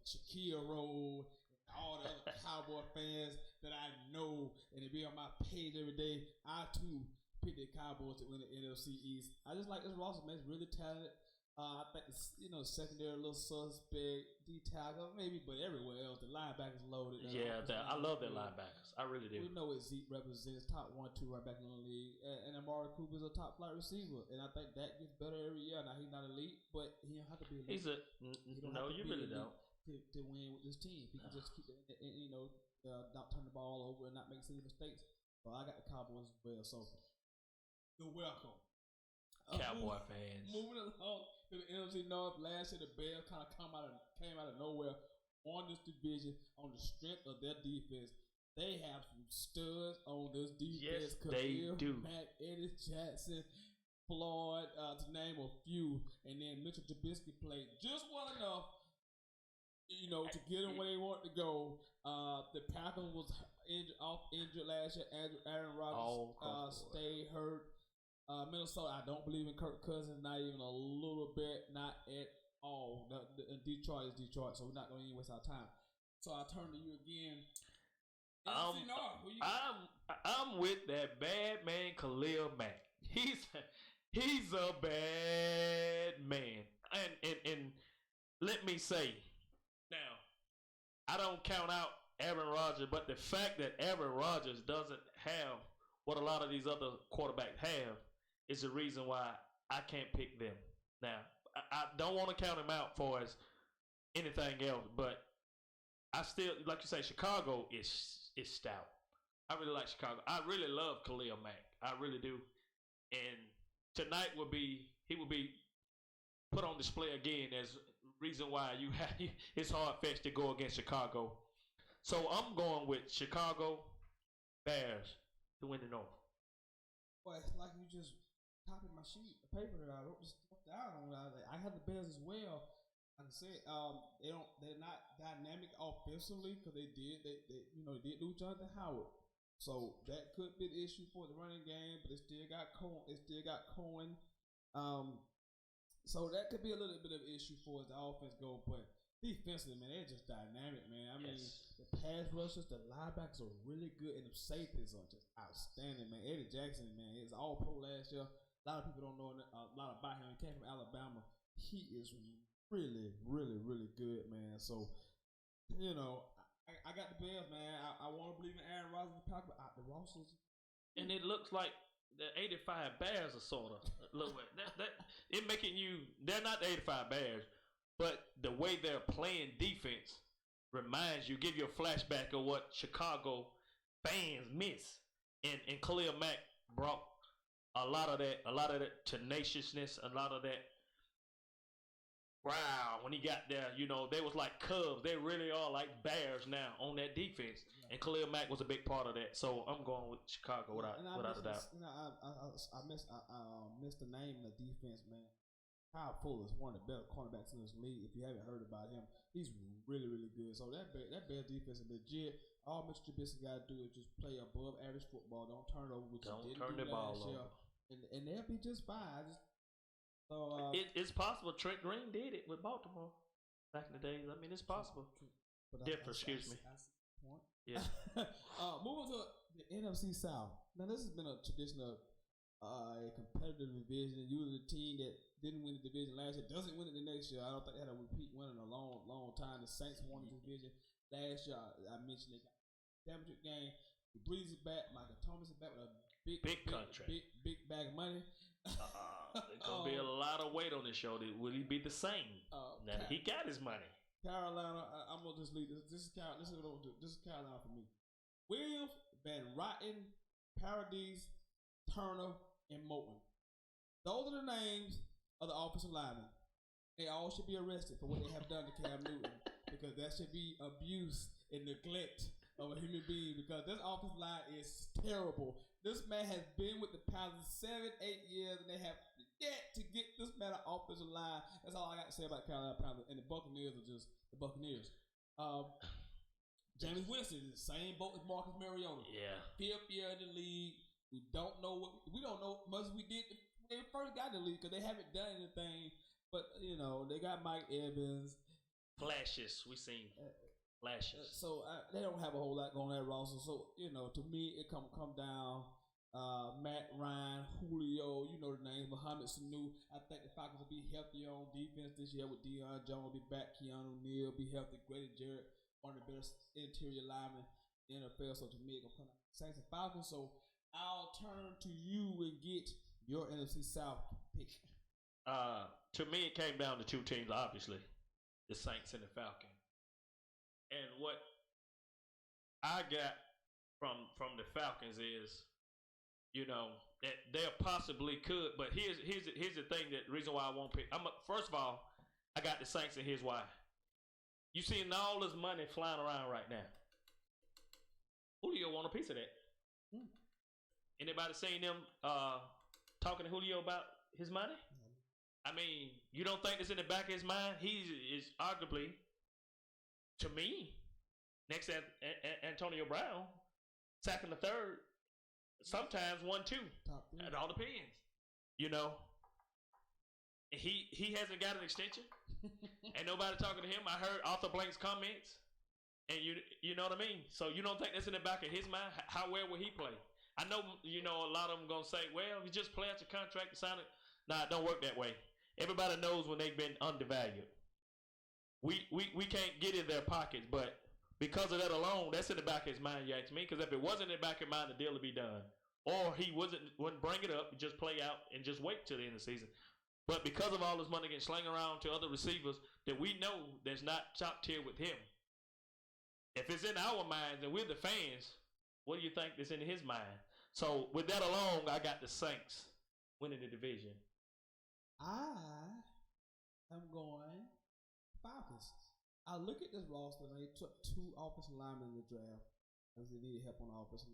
Shaquille Rowe and all the other Cowboy fans that I know and they be on my page every day. I too pick the Cowboys to win the NFC East. I just like this roster, man. It's really talented. I think it's, secondary a little suspect, D-tackle maybe, but everywhere else the linebackers loaded.
Yeah, I love their linebackers. I really do.
We know what Zeke represents, top 1-2 right back in the league, and Amari Cooper's a top flight receiver, and I think that gets better every year. Now he's not elite, but he don't have to be elite.
You really don't.
To win with this team, he can just keep not turn the ball over and not make silly mistakes. So I got the Cowboys as well. So you're welcome.
Cowboy fans.
Moving along to the NFC North, last year the Bears kind of came out of nowhere on this division on the strength of their defense. They have some studs on this defense.
Yes, they do.
Matt, Eddie Jackson, Floyd, to name a few, and then Mitchell Trubisky played just well enough, to get them where they want to go. The Packers was injured last year. Aaron Rodgers stayed hurt. Minnesota, I don't believe in Kirk Cousins, not even a little bit, not at all. Detroit is Detroit, so we're not going to even waste our time. So I turn to you again.
I'm with that bad man Khalil Mack. He's a bad man, and let me say, now I don't count out Aaron Rodgers, but the fact that Aaron Rodgers doesn't have what a lot of these other quarterbacks have is the reason why I can't pick them. Now, I don't want to count him out for as anything else, but I still, like you say, Chicago is stout. I really like Chicago. I really love Khalil Mack. I really do. And tonight he will be put on display again as reason why it's hard fetched to go against Chicago. So I'm going with Chicago Bears to win the North.
Well, it's like you just copied my sheet of paper that I wrote this stuff down. I have the Bears as well. Like I said, they're not dynamic offensively because they did lose Jonathan Howard. So that could be the issue for the running game, but they still got Cohen. So that could be a little bit of an issue for the offense go, but defensively, man, they're just dynamic, man. I mean, the pass rushers, the linebackers are really good, and the safeties are just outstanding, man. Eddie Jackson, man, he was all pro last year. A lot of people don't know a lot about him. He came from Alabama. He is really, really, really good, man. So, I got the Bears, man. I want to believe in Aaron Rodgers and Packers, but the rosters.
And it looks like the 85 Bears are sort of a little bit. It making you. They're not the 85 Bears, but the way they're playing defense reminds you, give you a flashback of what Chicago fans miss. and Khalil Mack brought a lot of that tenaciousness, a lot of that. Wow, when he got there, they was like cubs. They really are like bears now on that defense. And Khalil Mack was a big part of that. So I'm going with Chicago without a doubt.
I missed the name of the defense, man. Kyle Fuller is one of the better cornerbacks in this league. If you haven't heard about him, he's really, really good. So that Bears defense is legit. All Mr. Trubisky got to do is just play above average football. Don't turn over, which
Don't
he didn't
turn
do
the ball
last year.
over.
And they'll be just fine. So
it's possible. Trent Green did it with Baltimore back in the days. I mean, it's possible. Excuse me. Yeah.
Moving to the NFC South. Now, this has been a tradition of a competitive division. Usually, the team that didn't win the division last year doesn't win it the next year. I don't think they had a repeat win in a long, long time. The Saints won the division last year. I mentioned they got a championship game. Breeze is back. Michael Thomas is back with a big contract, big bag of money.
There's gonna be a lot of weight on this show. Will he be the same? Now that he got his money.
Carolina, I'm gonna just leave this. This is Carolina for me. Williams, Van Rotten, Paradis, Turner, and Moten. Those are the names of the offensive linemen. They all should be arrested for what they have done to Cam Newton, because that should be abuse and neglect of a human being, because this offensive line is terrible. This man has been with the Panthers 7-8 years, and they have yet to get this man an offensive line. That's all I got to say about Carolina Panthers. And the Buccaneers are just the Buccaneers. Jameis Winston is the same boat as Marcus Mariota.
Yeah.
5th year in the league. We don't know much as we did when they first got in the league, because they haven't done anything. But they got Mike Evans.
Flashes, we seen flashes.
So they don't have a whole lot going on that roster. So to me, it come down. Matt Ryan, Julio, you know the names. Mohamed Sanu. I think the Falcons will be healthier on defense this year with Deion Jones will be back. Keanu Neal be healthy. Grady Jarrett, one of the best interior linemen in the NFL. So to me, it's gonna come out Saints and Falcons. So I'll turn to you and get your NFC South pick.
To me, it came down to two teams, obviously, the Saints and the Falcons. And what I got from the Falcons is, that they possibly could, but here's the thing, that the reason why I won't pick. First of all, I got the Saints, and here's why. You seeing all this money flying around right now. Julio want a piece of that. Anybody seen them talking to Julio about his money? I mean, you don't think it's in the back of his mind? He is arguably, to me, next to Antonio Brown, second or third, sometimes 1-2. It all depends. He hasn't got an extension. Ain't nobody talking to him. I heard Arthur Blank's comments, and you know what I mean. So you don't think that's in the back of his mind? How well will he play? I know a lot of them gonna say, well, he just played out your contract and signed it. Nah, it don't work that way. Everybody knows when they've been undervalued. We can't get in their pockets, but because of that alone, that's in the back of his mind, you ask me. Because if it wasn't in the back of his mind, the deal would be done. Or he wouldn't bring it up, just play out and just wait till the end of the season. But because of all this money getting slung around to other receivers that we know that's not top tier with him, if it's in our minds and we're the fans, what do you think is in his mind? So with that alone, I got the Saints winning the division.
I am going Falcons. I look at this roster, and they took 2 offensive linemen in the draft because they needed help on the offensive.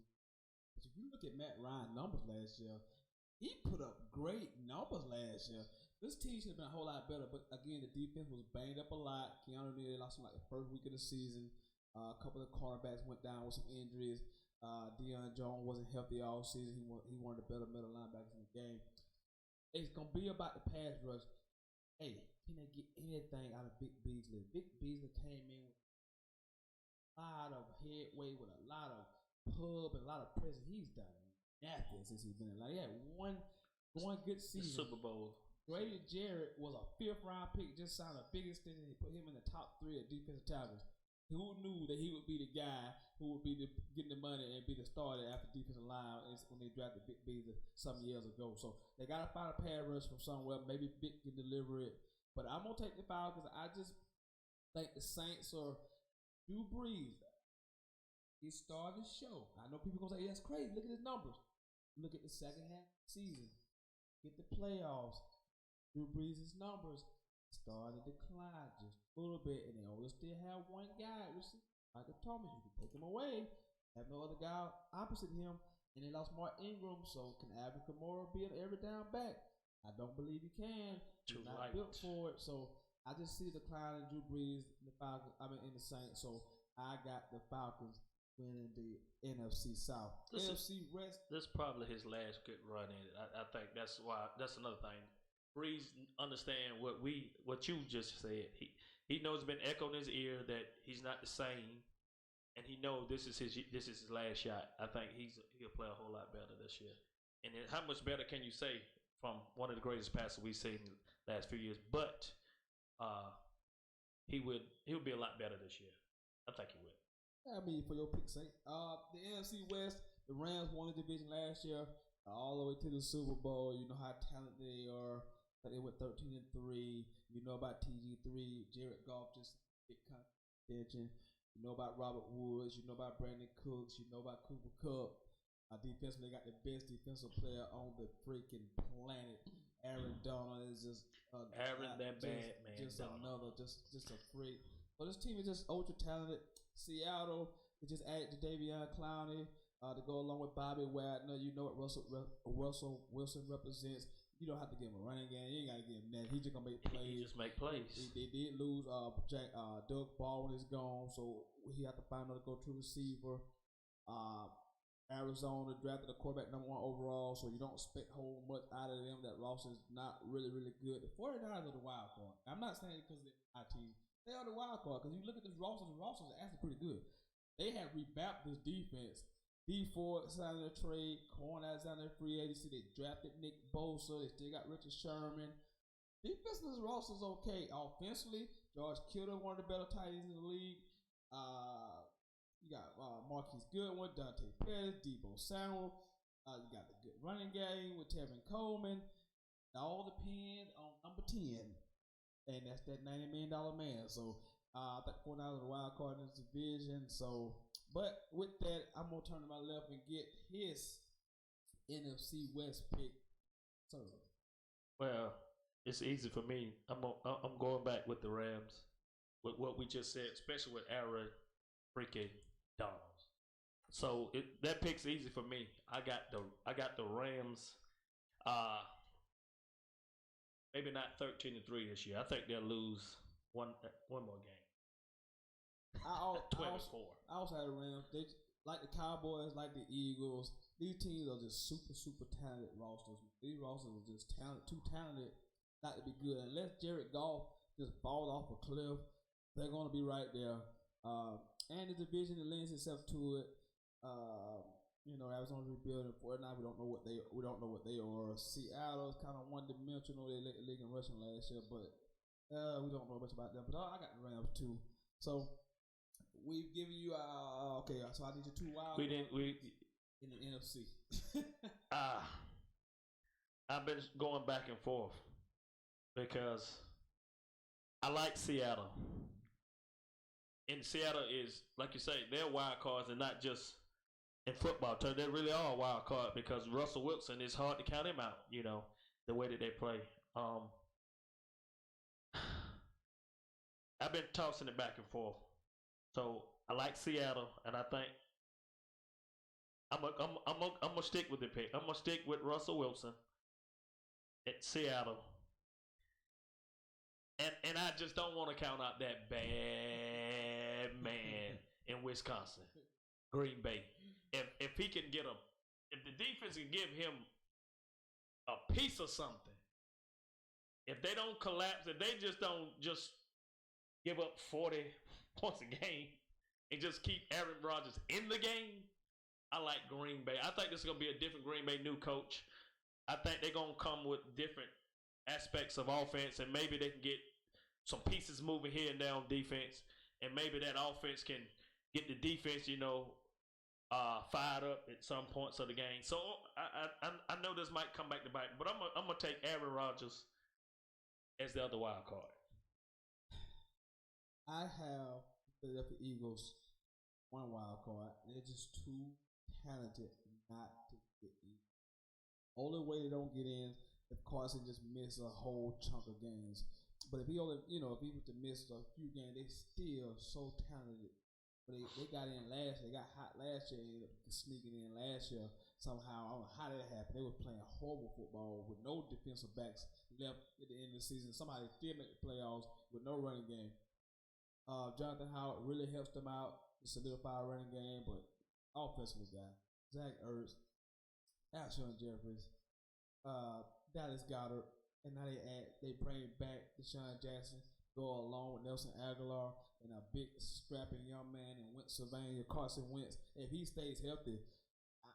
But if you look at Matt Ryan's numbers last year, he put up great numbers last year. This team should have been a whole lot better, but again, the defense was banged up a lot. Keanu Neal lost him like the first week of the season. A couple of cornerbacks went down with some injuries. Deion Jones wasn't healthy all season. He one of the better middle linebackers in the game. It's going to be about the pass rush. Hey, can they get anything out of Vic Beasley? Vic Beasley came in with a lot of headway, with a lot of pub and a lot of pressure. He's done nothing since he's been in. Like, he had one good season.
Super Bowl.
Grady Jarrett was a 5th round pick, just signed a big extension. He put him in the top 3 of defensive tackles. Who knew that he would be the guy who would be getting the money and be the starter after defensive line when they drafted Vic Beasley some years ago? So they got to find a pass rush from somewhere. Maybe Vic can deliver it. But I'm going to take the Falcons. I just think the Saints are Drew Brees. He started the show. I know people gonna say, that's crazy. Look at his numbers. Look at the second half of the season. Get the playoffs. Drew Brees' numbers started to decline just a little bit, and they only still have one guy. Like Thomas, you can take him away. Have no other guy opposite him, and they lost Mark Ingram. So can Alvin Kamara be an every down back? I don't believe he can. He's not built for it. So I just see the decline in Drew Brees in the Falcons. In the Saints. So I got the Falcons winning the NFC South. NFC West.
This is probably his last good run in it. I think that's why. That's another thing. Breeze understand what you just said. He knows it's been echoed in his ear that he's not the same, and he knows this is his last shot. I think he'll play a whole lot better this year. And then how much better can you say from one of the greatest passers we've seen in the last few years? But he'll be a lot better this year. I think he will.
I mean, for your pick's sake, the NFC West, the Rams won the division last year, all the way to the Super Bowl. You know how talented they are. They went 13-3. You know about TG3, Jared Goff, just big contention. You know about Robert Woods. You know about Brandon Cooks. You know about Cooper Kupp. Defensively, they got the best defensive player on the freaking planet. Aaron Donald is just
Aaron, that bad man.
Just another, just a freak. But this team is just ultra talented. Seattle, they just added Jadeveon Clowney to go along with Bobby Wagner. You know what Russell Wilson represents. You don't have to give him a running game. You ain't got to give him that. He's just going to make plays.
He just make plays.
They did lose Doug Baldwin is gone, so he had to find another go-to receiver. Arizona drafted a quarterback number 1 overall, so you don't expect whole much out of them. That roster is not really, really good. The 49ers are the wild card. I'm not saying it because they're my team. They are the wild card because you look at this roster, the roster is actually pretty good. They have revamped this defense. D4 signed their trade, Corn signed their free agency. They drafted Nick Bosa. They still got Richard Sherman. Defensive roster is okay. Offensively, George Kittle, one of the better tight ends in the league. You got Marquise Goodwin, Dante Pettis, Debo Samuel. You got the good running game with Tevin Coleman. It all depends on number 10. And that's that $90 million man. So I think 49ers are the wild card in this division. So, but with that, I'm gonna turn to my left and get his NFC West pick. So,
well, it's easy for me. I'm going back with the Rams. With what we just said, especially with Aaron freaking Donald. So that pick's easy for me. I got the Rams. Maybe not 13-3 this year. I think they'll lose one more game. 12-4.
I also had the Rams. They like the Cowboys, like the Eagles. These teams are just super talented rosters. These rosters are just too talented not to be good. Unless Jared Goff just falls off a cliff, they're gonna be right there. And the division that lends itself to it. Arizona's rebuilding. 49, we don't know what they are. Seattle is kind of one dimensional. They led the league in rushing last year, but we don't know much about them. But I got the Rams too. So we've given you okay. So I need you 2 wild.
We
in the NFC.
I've been going back and forth because I like Seattle. And Seattle is, like you say, they're wild cards and not just in football terms. They really are a wild card because Russell Wilson, it's hard to count him out, the way that they play. I've been tossing it back and forth. So I like Seattle, and I think I'm gonna stick with the pick. I'm gonna stick with Russell Wilson at Seattle. And I just don't want to count out that bad man in Wisconsin, Green Bay. If he can if the defense can give him a piece of something, if they don't collapse, if they just don't give up 40 points a game and just keep Aaron Rodgers in the game, I like Green Bay. I think this is going to be a different Green Bay new coach. I think they're going to come with different aspects of offense, and maybe they can get some pieces moving here and there on defense, and maybe that offense can get the defense, fired up at some points of the game. So I know this might come back to bite, but I'm gonna take Aaron Rodgers as the other wild card.
I have the Philadelphia Eagles one wild card. They're just too talented not to get in. Only way they don't get in if Carson just miss a whole chunk of games. But if he only, if he was to miss a few games, they still so talented. But they got in last year. They got hot last year. Ended up sneaking in last year somehow. I don't know how that happened. They were playing horrible football with no defensive backs left at the end of the season. Somehow they still make the playoffs with no running game. Jonathan Howard really helps them out to solidify a running game, but offensively, guy, Zach Ertz, Alshon Jeffries, Dallas Goddard, and now they bring back Deshaun Jackson, go along with Nelson Aguilar and a big strapping young man in Pennsylvania, Carson Wentz. If he stays healthy,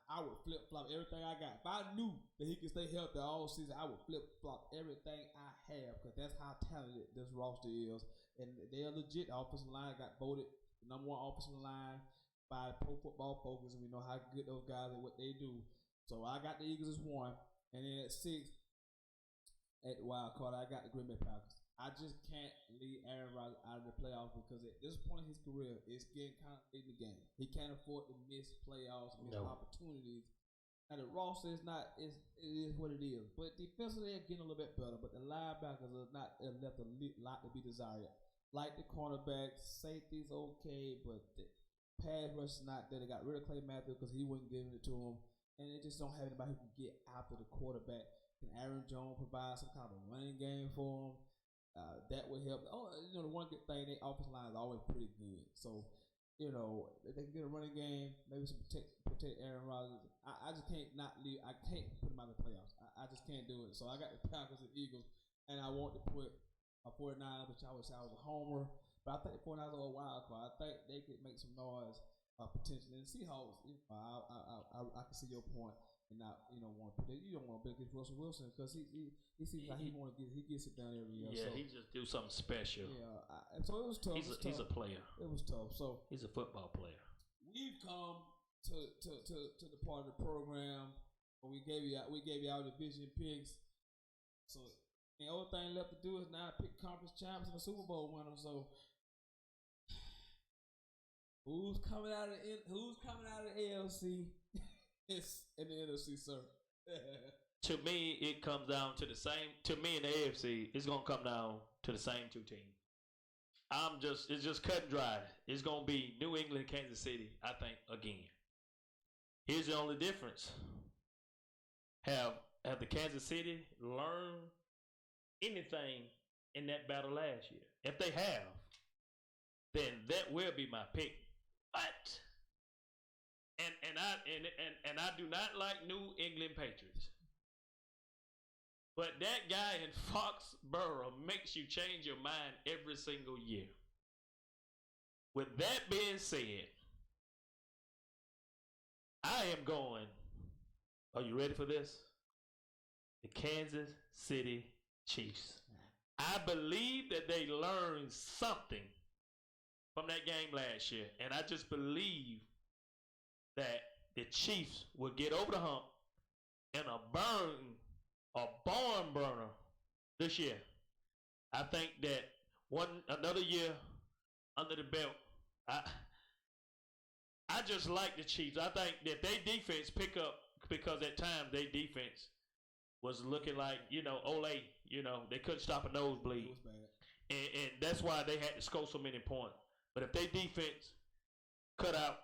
I would flip flop everything I got. If I knew that he could stay healthy all season, I would flip flop everything I have because that's how talented this roster is. And they're legit. The offensive line got voted the number one offensive line by Pro Football Focus, and we know how good those guys are, what they do. So I got the Eagles as 1, and then at 6, at the wild card, I got the Green Bay Packers. I just can't leave Aaron Rodgers out of the playoffs because at this point in his career, it's getting kind of in the game. He can't afford to miss playoffs, miss opportunities. And the roster is not, it is what it is. But defensively, they're getting a little bit better. But the linebackers are not left a lot to be desired. Like the cornerbacks, safety's okay, but the pass rush is not there. They got rid of Clay Matthews because he wasn't giving it to him. And they just don't have anybody who can get after the quarterback. Can Aaron Jones provide some kind of a running game for him? That would help. Oh, the one good thing, their offensive line is always pretty good. So, if they can get a running game, maybe some protect Aaron Rodgers. I just can't not leave. I can't put them out of the playoffs. I just can't do it. So I got the Packers and Eagles, and I want to put a 49ers, which I would say I was a homer. But I think the 49ers are a wild card. I think they could make some noise potentially. And Seahawks, I can see your point. And not, you don't want to bet against Russell Wilson because he seems like he gets it done every year.
Yeah,
so,
he just do something special.
Yeah, and so it was tough.
He's a player.
It was tough. So
he's a football player.
We've come to the part of the program where we gave you our division picks. So the only thing left to do is now pick conference champs and the Super Bowl winner. So who's coming out of the AFC? It's in the NFC, sir.
To me, it comes down to the same. To me, in the AFC, it's gonna come down to the same 2 teams. It's just cut and dry. It's gonna be New England, Kansas City. I think again. Here's the only difference. Have the Kansas City learned anything in that battle last year? If they have, then that will be my pick. But and I do not like New England Patriots. But that guy in Foxborough makes you change your mind every single year. With that being said, I am going, are you ready for this? The Kansas City Chiefs. I believe that they learned something from that game last year. And I just believe that the Chiefs will get over the hump and a barn burner this year. I think that another year under the belt, I just like the Chiefs. I think that they defense pick up because at times their defense was looking like, Olay, they couldn't stop a nosebleed. It was bad. And that's why they had to score so many points. But if their defense cut out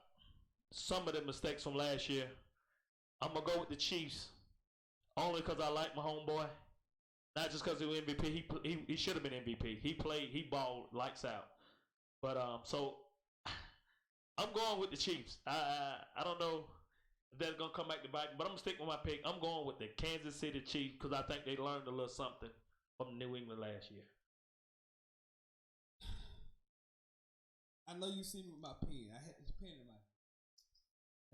some of the mistakes from last year, I'm going to go with the Chiefs only because I like my homeboy. Not just because he was MVP. He should have been MVP. He balled lights out. But so I'm going with the Chiefs. I don't know if that's going to come back to bite, but I'm going to stick with my pick. I'm going with the Kansas City Chiefs because I think they learned a little something from New England last year.
I know you see me with my pen. I had this pen in my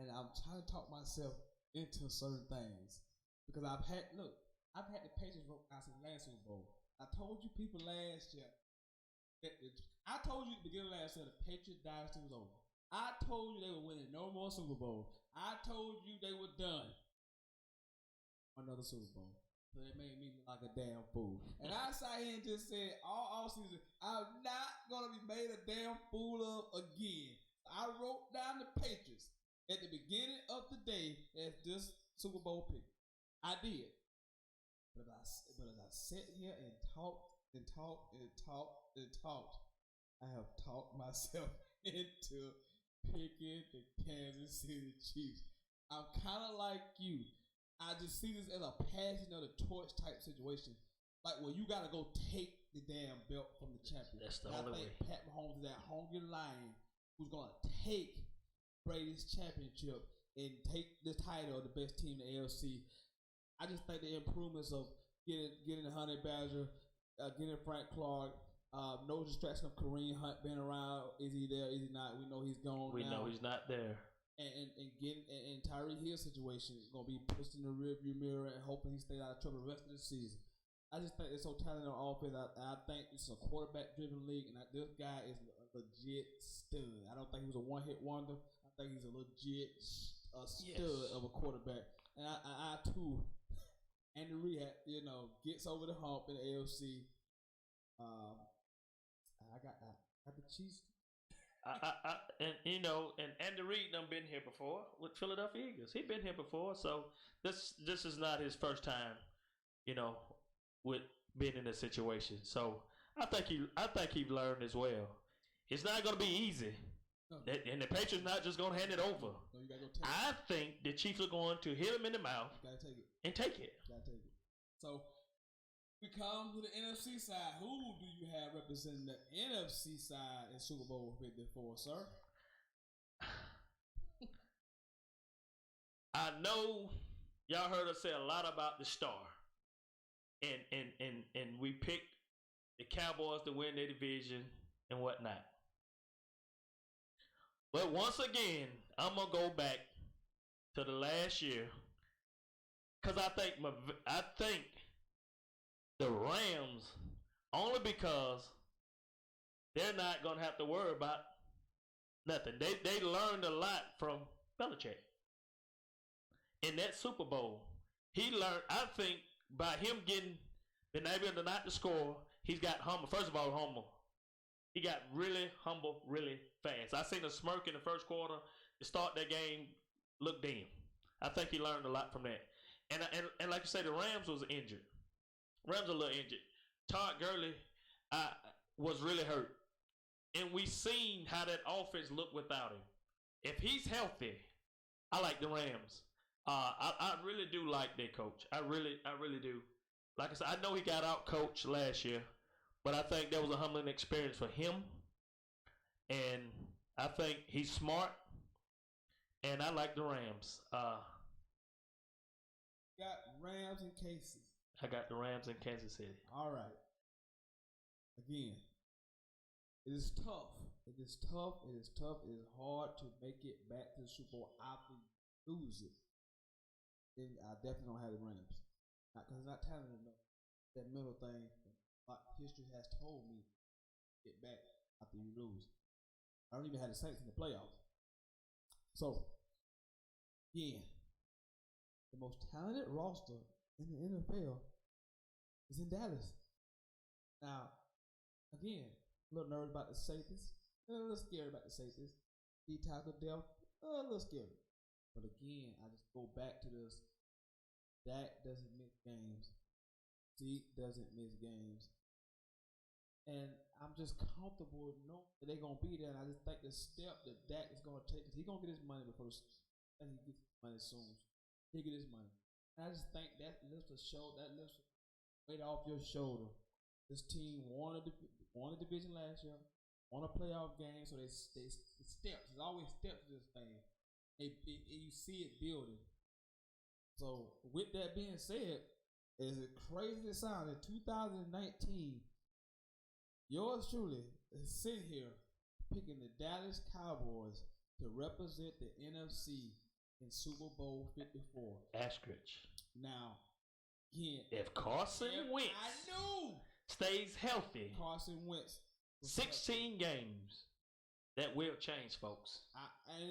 and I'm trying to talk myself into certain things because I've had the Patriots vote out since last Super Bowl. I told you people last year I told you at the beginning of last year the Patriots dynasty was over. I told you they were winning no more Super Bowl. I told you they were done. Another Super Bowl. So it made me look like a damn fool. And I sat here and just said all season, I'm not gonna be made a damn fool of again. I wrote down down the Patriots at the beginning of the day as this Super Bowl pick. I did. But as I sat here and talked, I have talked myself into picking the Kansas City Chiefs. I'm kind of like you. I just see this as a passing of the torch type situation. Like, well, you got to go take the damn belt from the champion.
That's the
and
only
I think
way.
Pat Mahomes is that hungry lion who's going to take Brady's championship and take the title of the best team in the AFC. I just think the improvements of getting the Honey Badger, getting Frank Clark, no distraction of Kareem Hunt being around. Is he there? Is he not? We know he's gone.
We
now.
know he's not there.
And getting and Tyreek Hill's situation is gonna be pushed in the rearview mirror and hoping he stays out of trouble the rest of the season. I just think it's so talented on offense. I think it's a quarterback driven league, and this guy is a legit stud. I don't think he was a one hit wonder. I think he's a legit stud of a quarterback. And I too, Andy Reid, gets over the hump in the AFC. I got the Chiefs.
And Andy Reid done been here before with Philadelphia Eagles. He been here before, so this is not his first time, with being in this situation. So I think he learned as well. It's not going to be easy, and the Patriots not just going to hand it over.
No, you gotta go take
I think the Chiefs are going to hit him in the mouth.
You gotta take it.
And take it.
You gotta take it. So we come to the NFC side. Who do you have representing the NFC side in Super Bowl 54, sir?
I know y'all heard us say a lot about the star. And we picked the Cowboys to win their division and whatnot. But once again, I'm gonna go back to the last year because I think the Rams, only because they're not gonna have to worry about nothing. They learned a lot from Belichick in that Super Bowl. He learned. I think by him being able to not to score, he's got humble. First of all, humble. He got really humble really fast. I seen a smirk in the first quarter to start that game. Look dim. I think he learned a lot from that. And like you say, the Rams was injured. Rams a little injured. Todd Gurley was really hurt. And we seen how that offense looked without him. If he's healthy, I like the Rams. I really do like their coach. I really do. Like I said, I know he got out coached last year, but I think that was a humbling experience for him. And I think he's smart. And I like the Rams.
Got Rams and Casey.
I got the Rams in Kansas City.
All right. Again, it is tough. It is tough. It is tough. It is hard to make it back to the Super Bowl after you lose it. And I definitely don't have the Rams. Because it's not talented enough. That middle thing, like history has told me, get back after you lose. I don't even have the Saints in the playoffs. So, again, the most talented roster in the NFL is in Dallas. Now, again, a little nervous about the safeties, a little scared about the safeties. D-tackle depth, a little scary. But again, I just go back to this. Dak doesn't miss games. Zeke doesn't miss games. And I'm just comfortable knowing that they're going to be there. And I just think the step that Dak is going to take, because he's going to get his money before he gets his money soon. He'll get his money. And I just think that lifts weight off your shoulder. This team won a division last year, won a playoff game, so they steps. There's always steps to this thing. And you see it building. So with that being said, as it crazy as it sounds, in 2019, yours truly is sitting here picking the Dallas Cowboys to represent the NFC in Super Bowl 54.
Askridge.
Now, again,
if Carson Wentz stays healthy,
Carson Wentz,
16 games, that will change, folks.
And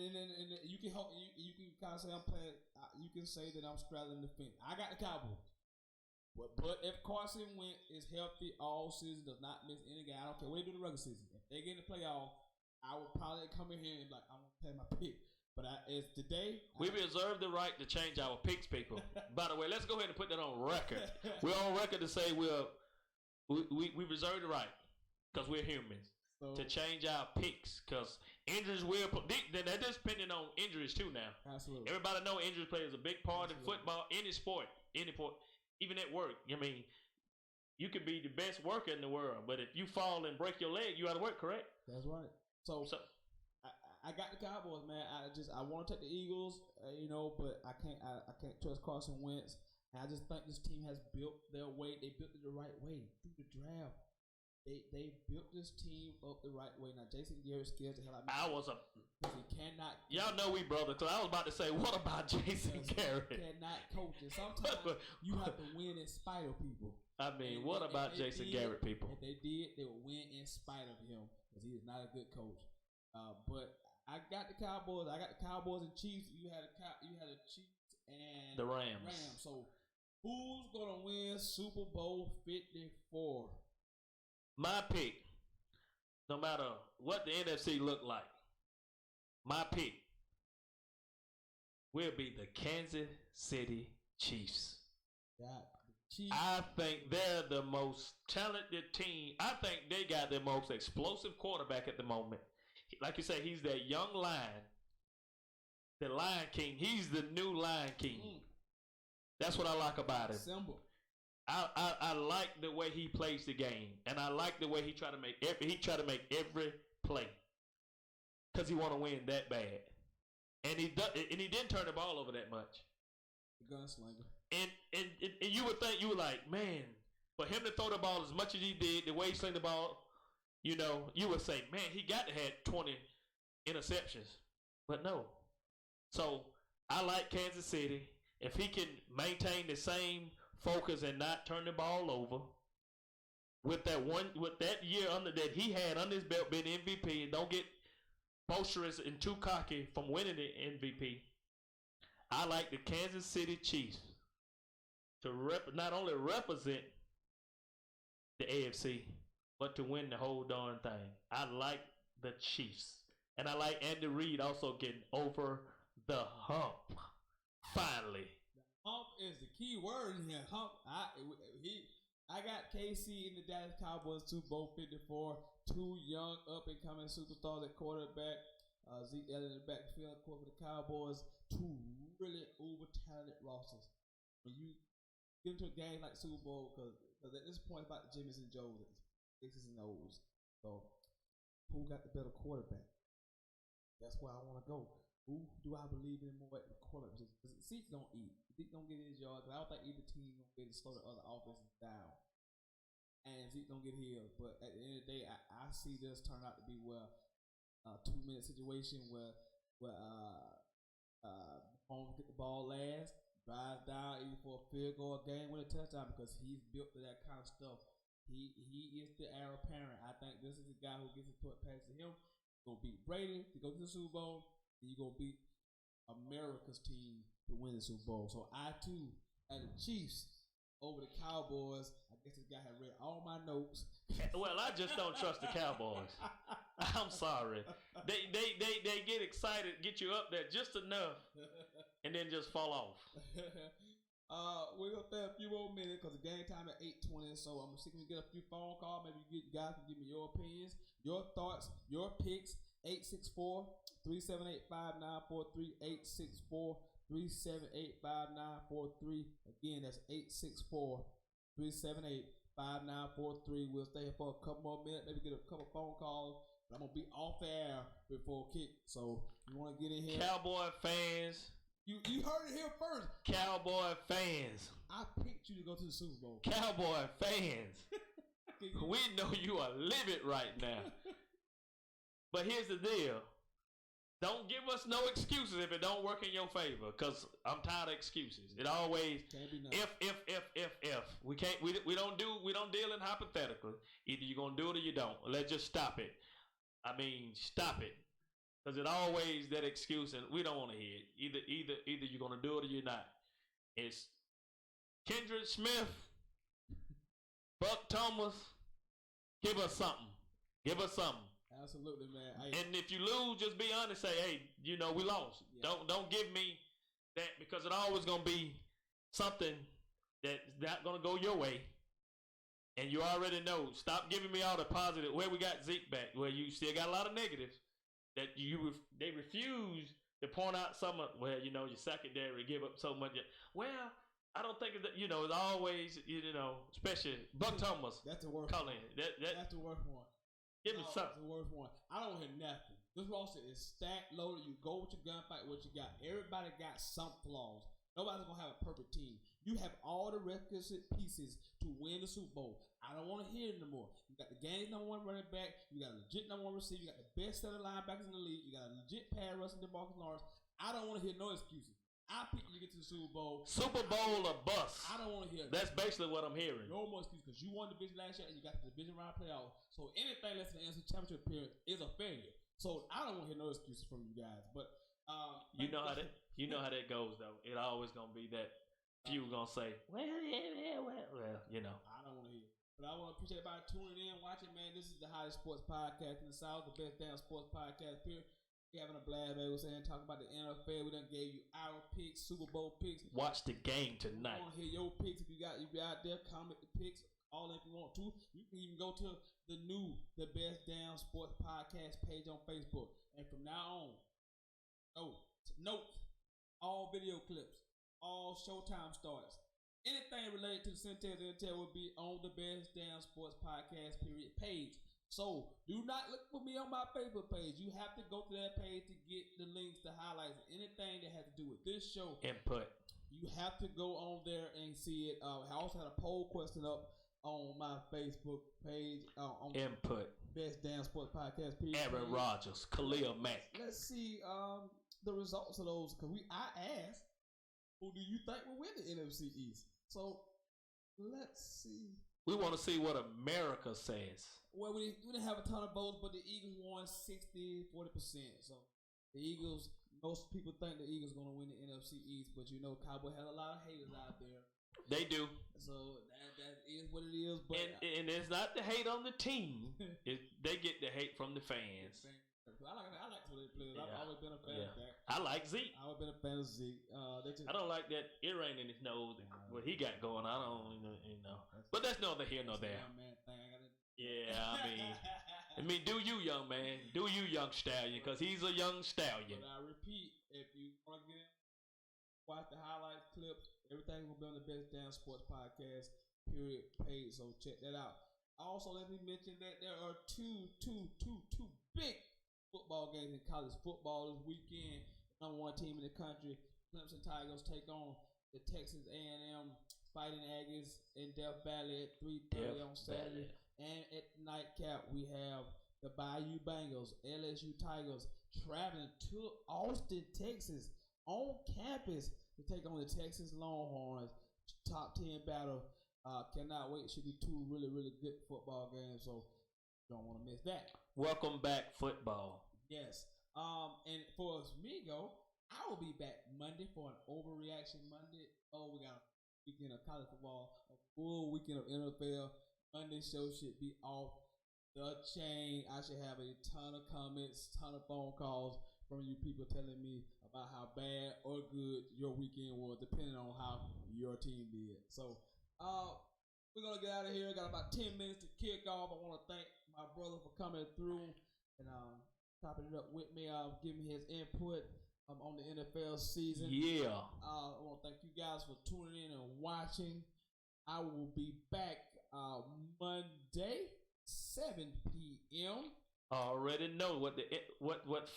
you can kind of say I'm playing. You can say that I'm straddling the fence. I got the Cowboys, but if Carson Wentz is healthy all season, does not miss any game, I don't care what they do in the regular season. If they get in the playoff, I would probably come in here and like I won't play my pick. But it's today.
We reserve the right to change our picks, people. By the way, let's go ahead and put that on record. We're on record to say we reserve the right because we're humans to change our picks because injuries will. That is depending on injuries too now.
Absolutely.
Everybody know injuries play is a big part in football, any sport, even at work. I mean, you could be the best worker in the world, but if you fall and break your leg, you out of work. Correct?
That's right. So I got the Cowboys, man. I want to take the Eagles, but I can't trust Carson Wentz. And I just think this team has built their way. They built it the right way through the draft. They built this team up the right way. Now Jason Garrett scares the hell out of me. Because he cannot.
Y'all know we brother. Because I was about to say, what about Jason Garrett?
He cannot coach it. Sometimes you have to win in spite of people.
I mean, what about Jason Garrett, people?
If they did, they would win in spite of him because he is not a good coach. But I got the Cowboys. I got the Cowboys and Chiefs. You had the Chiefs and
the Rams.
So who's gonna win Super Bowl 54?
My pick, no matter what the NFC look like, my pick will be the Kansas City Chiefs. I think they're the most talented team. I think they got the most explosive quarterback at the moment. Like you say, he's that young lion, the Lion King. He's the new Lion King. That's what I like about him.
Simple.
I like the way he plays the game, and I like the way he try to make every play because he want to win that bad, and he didn't turn the ball over that much.
The gunslinger.
And you would think, you were like, man, for him to throw the ball as much as he did, the way he sling the ball, you would say, man, he got to have 20 interceptions. But no. So I like Kansas City. If he can maintain the same focus and not turn the ball over with that year that he had under his belt being MVP, and don't get boisterous and too cocky from winning the MVP, I like the Kansas City Chiefs to not only represent the AFC, but to win the whole darn thing. I like the Chiefs. And I like Andy Reid also getting over the hump. Finally.
The hump is the key word in here. Hump. I got KC in the Dallas Cowboys Super Bowl 54. Two young up-and-coming superstars at quarterback. Zeke Elliott in the backfield for the Cowboys. Two really uber-talented rosters. When you get into a game like Super Bowl, because at this point it's about the Jimmys and Joes, X's and O's. So who got the better quarterback? That's where I want to go. Who do I believe in more at the quarterback? Because Zeke don't eat. Zeke don't get his yards. I don't think either team gonna be able to slow the other offenses down. And Zeke don't get healed. But at the end of the day, I see this turn out to be a 2-minute situation where Mahomes get the ball last, drives down either for a field goal, game winning touchdown, because he's built for that kind of stuff. He is the heir apparent. I think this is the guy who gets his foot past to him. You're gonna beat Brady to go to the Super Bowl, and you're gonna beat America's team to win the Super Bowl. So I too, as the Chiefs over the Cowboys, I guess this guy had read all my notes.
Well, I just don't trust the Cowboys. I'm sorry. They get excited, get you up there just enough, and then just fall off.
We're gonna stay a few more minutes because the game time at 8:20. So I'm gonna see if we can get a few phone calls. Maybe you guys can give me your opinions, your thoughts, your picks. 864-378-5943. 864-378-5943. Again, that's 864-378-5943. We'll stay here for a couple more minutes. Maybe get a couple phone calls. But I'm gonna be off the air before kick. So you want to get in here?
Cowboy fans.
You heard it here first.
Cowboy fans.
I picked you to go to the Super Bowl.
Cowboy fans. We know you are livid right now. But here's the deal. Don't give us no excuses if it don't work in your favor, because I'm tired of excuses. It always if. We don't deal in hypothetically. Either you're gonna do it or you don't. Let's just stop it. I mean, stop it. Because it always that excuse, and we don't want to hear it. Either you're gonna do it or you're not. It's Kendrick Smith, Buck Thomas. Give us something. Give us something.
Absolutely, man.
And if you lose, just be honest. Say, hey, we lost. Yeah. Don't give me that, because it's always gonna be something that's not gonna go your way. And you already know. Stop giving me all the positive. Where we got Zeke back, where you still got a lot of negatives that they refuse to point out some of. Well, your secondary give up so much. Well, I don't think it's always especially Buck Thomas.
That's the worst.
Calling
that's the worst one.
Give me something.
That's the worst one. I don't hear nothing. This roster is stacked, loaded. You go with your gunfight, what you got. Everybody got some flaws. Nobody's gonna have a perfect team. You have all the requisite pieces to win the Super Bowl. I don't want to hear it anymore. You got the game's #1 running back. You got a legit #1 receiver. You got the best set of linebackers in the league. You got a legit pass rush in DeMarcus Lawrence. I don't want to hear no excuses. I picked you to get to the Super Bowl.
Super Bowl or bust.
I don't want to hear
That's basically what I'm hearing.
No more excuses, because you won the division last year and you got the division round playoff. So anything less than the NFC Championship appearance is a failure. So I don't want to hear no excuses from you guys. But
you know how that goes though. It always gonna be that few gonna say, well, yeah, well,
I don't want to hear. But I want to appreciate everybody tuning in, watching, man. This is the hottest sports podcast in the South, the best damn sports podcast period. We having a blast, man. We're saying, talking about the NFL. We done gave you our picks, Super Bowl picks.
Watch the game tonight.
I want to hear your picks. If you out there, comment the picks. All if you want to. You can even go to the Best Damn Sports Podcast page on Facebook. And from now on, note, all video clips, all Showtime starts, anything related to the Centennial Intel will be on the Best Damn Sports Podcast page. So do not look for me on my Facebook page. You have to go to that page to get the links, the highlights, anything that has to do with this show.
Input.
You have to go on there and see it. I also had a poll question up on my Facebook page. On
Input.
Best Damn Sports Podcast page.
Aaron Rodgers, Khalil Mack.
Let's see the results of those, because I asked, who do you think will win the NFC East? So let's see.
We want to see what America says.
Well, we didn't have a ton of votes, but the Eagles won 40%. So the Eagles, most people think the Eagles going to win the NFC East, but Cowboy had a lot of haters out there.
They do.
So that is what it is. But
and it's not the hate on the team. They get the hate from the fans.
I like the way they play. I've always been a fan of that.
I like Zeke.
I've always been a fan of Zeke.
I don't like that earring in his nose and what he got going. I don't, But that's neither here nor there. Yeah, I mean, do you, young man? Do you, young stallion? Because he's a young stallion.
But I repeat, if you want to get in, watch the highlights, clips, everything will be on the Best Damn Sports Podcast page. So check that out. Also, let me mention that there are two big football games in college football this weekend. The #1 team in the country, Clemson Tigers, take on the Texas A&M Fighting Aggies in Death Valley at 3:30 on Saturday. And at the nightcap, we have the Bayou Bengals, LSU Tigers, traveling to Austin, Texas, on campus to take on the Texas Longhorns. Top 10 battle. Cannot wait. Should be two really, really good football games, so don't want to miss that.
Welcome back, football.
Yes. And for me, I will be back Monday for an Overreaction Monday. Oh, we got a weekend of college football, a full weekend of NFL. Monday show should be off the chain. I should have a ton of comments, ton of phone calls from you people telling me about how bad or good your weekend was, depending on how your team did. So, we're going to get out of here. Got about 10 minutes to kick off. I want to thank my brother for coming through and topping it up with me, giving his input on the NFL season.
Yeah.
I want to thank you guys for tuning in and watching. I will be back Monday, 7 p.m.
I already know what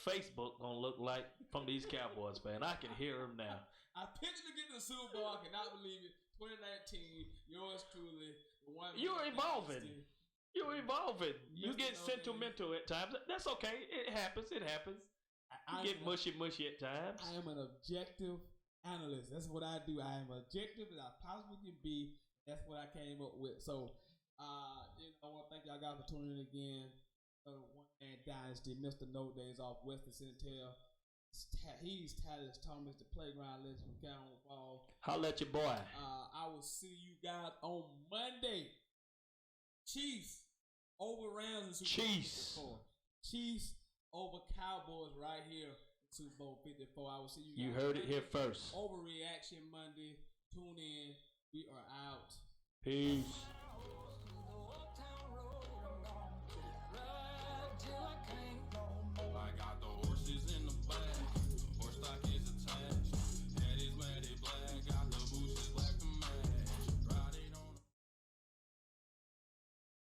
Facebook gonna look like from these Cowboys, man. I can hear them now.
I picked you to get to the Super Bowl. I cannot believe it. 2019, yours truly.
You're evolving. You're evolving. You get sentimental at times. That's okay. It happens. You get mushy at times.
I am an objective analyst. That's what I do. I am objective as I possibly can be. That's what I came up with. So, I want to thank y'all guys for tuning in again. One Man Dynasty, Mr. No Days off Western Centennial. He's Talis Thomas, the playground legend from Calhoun Falls.
Holla at your boy.
I will see you guys on Monday. Chiefs over Rams and Super Bowl. Chiefs over Cowboys right here. Super Bowl 54. I will see you.
You
guys
heard it
Monday.
here first.
Overreaction Monday. Tune in. We are out.
Peace.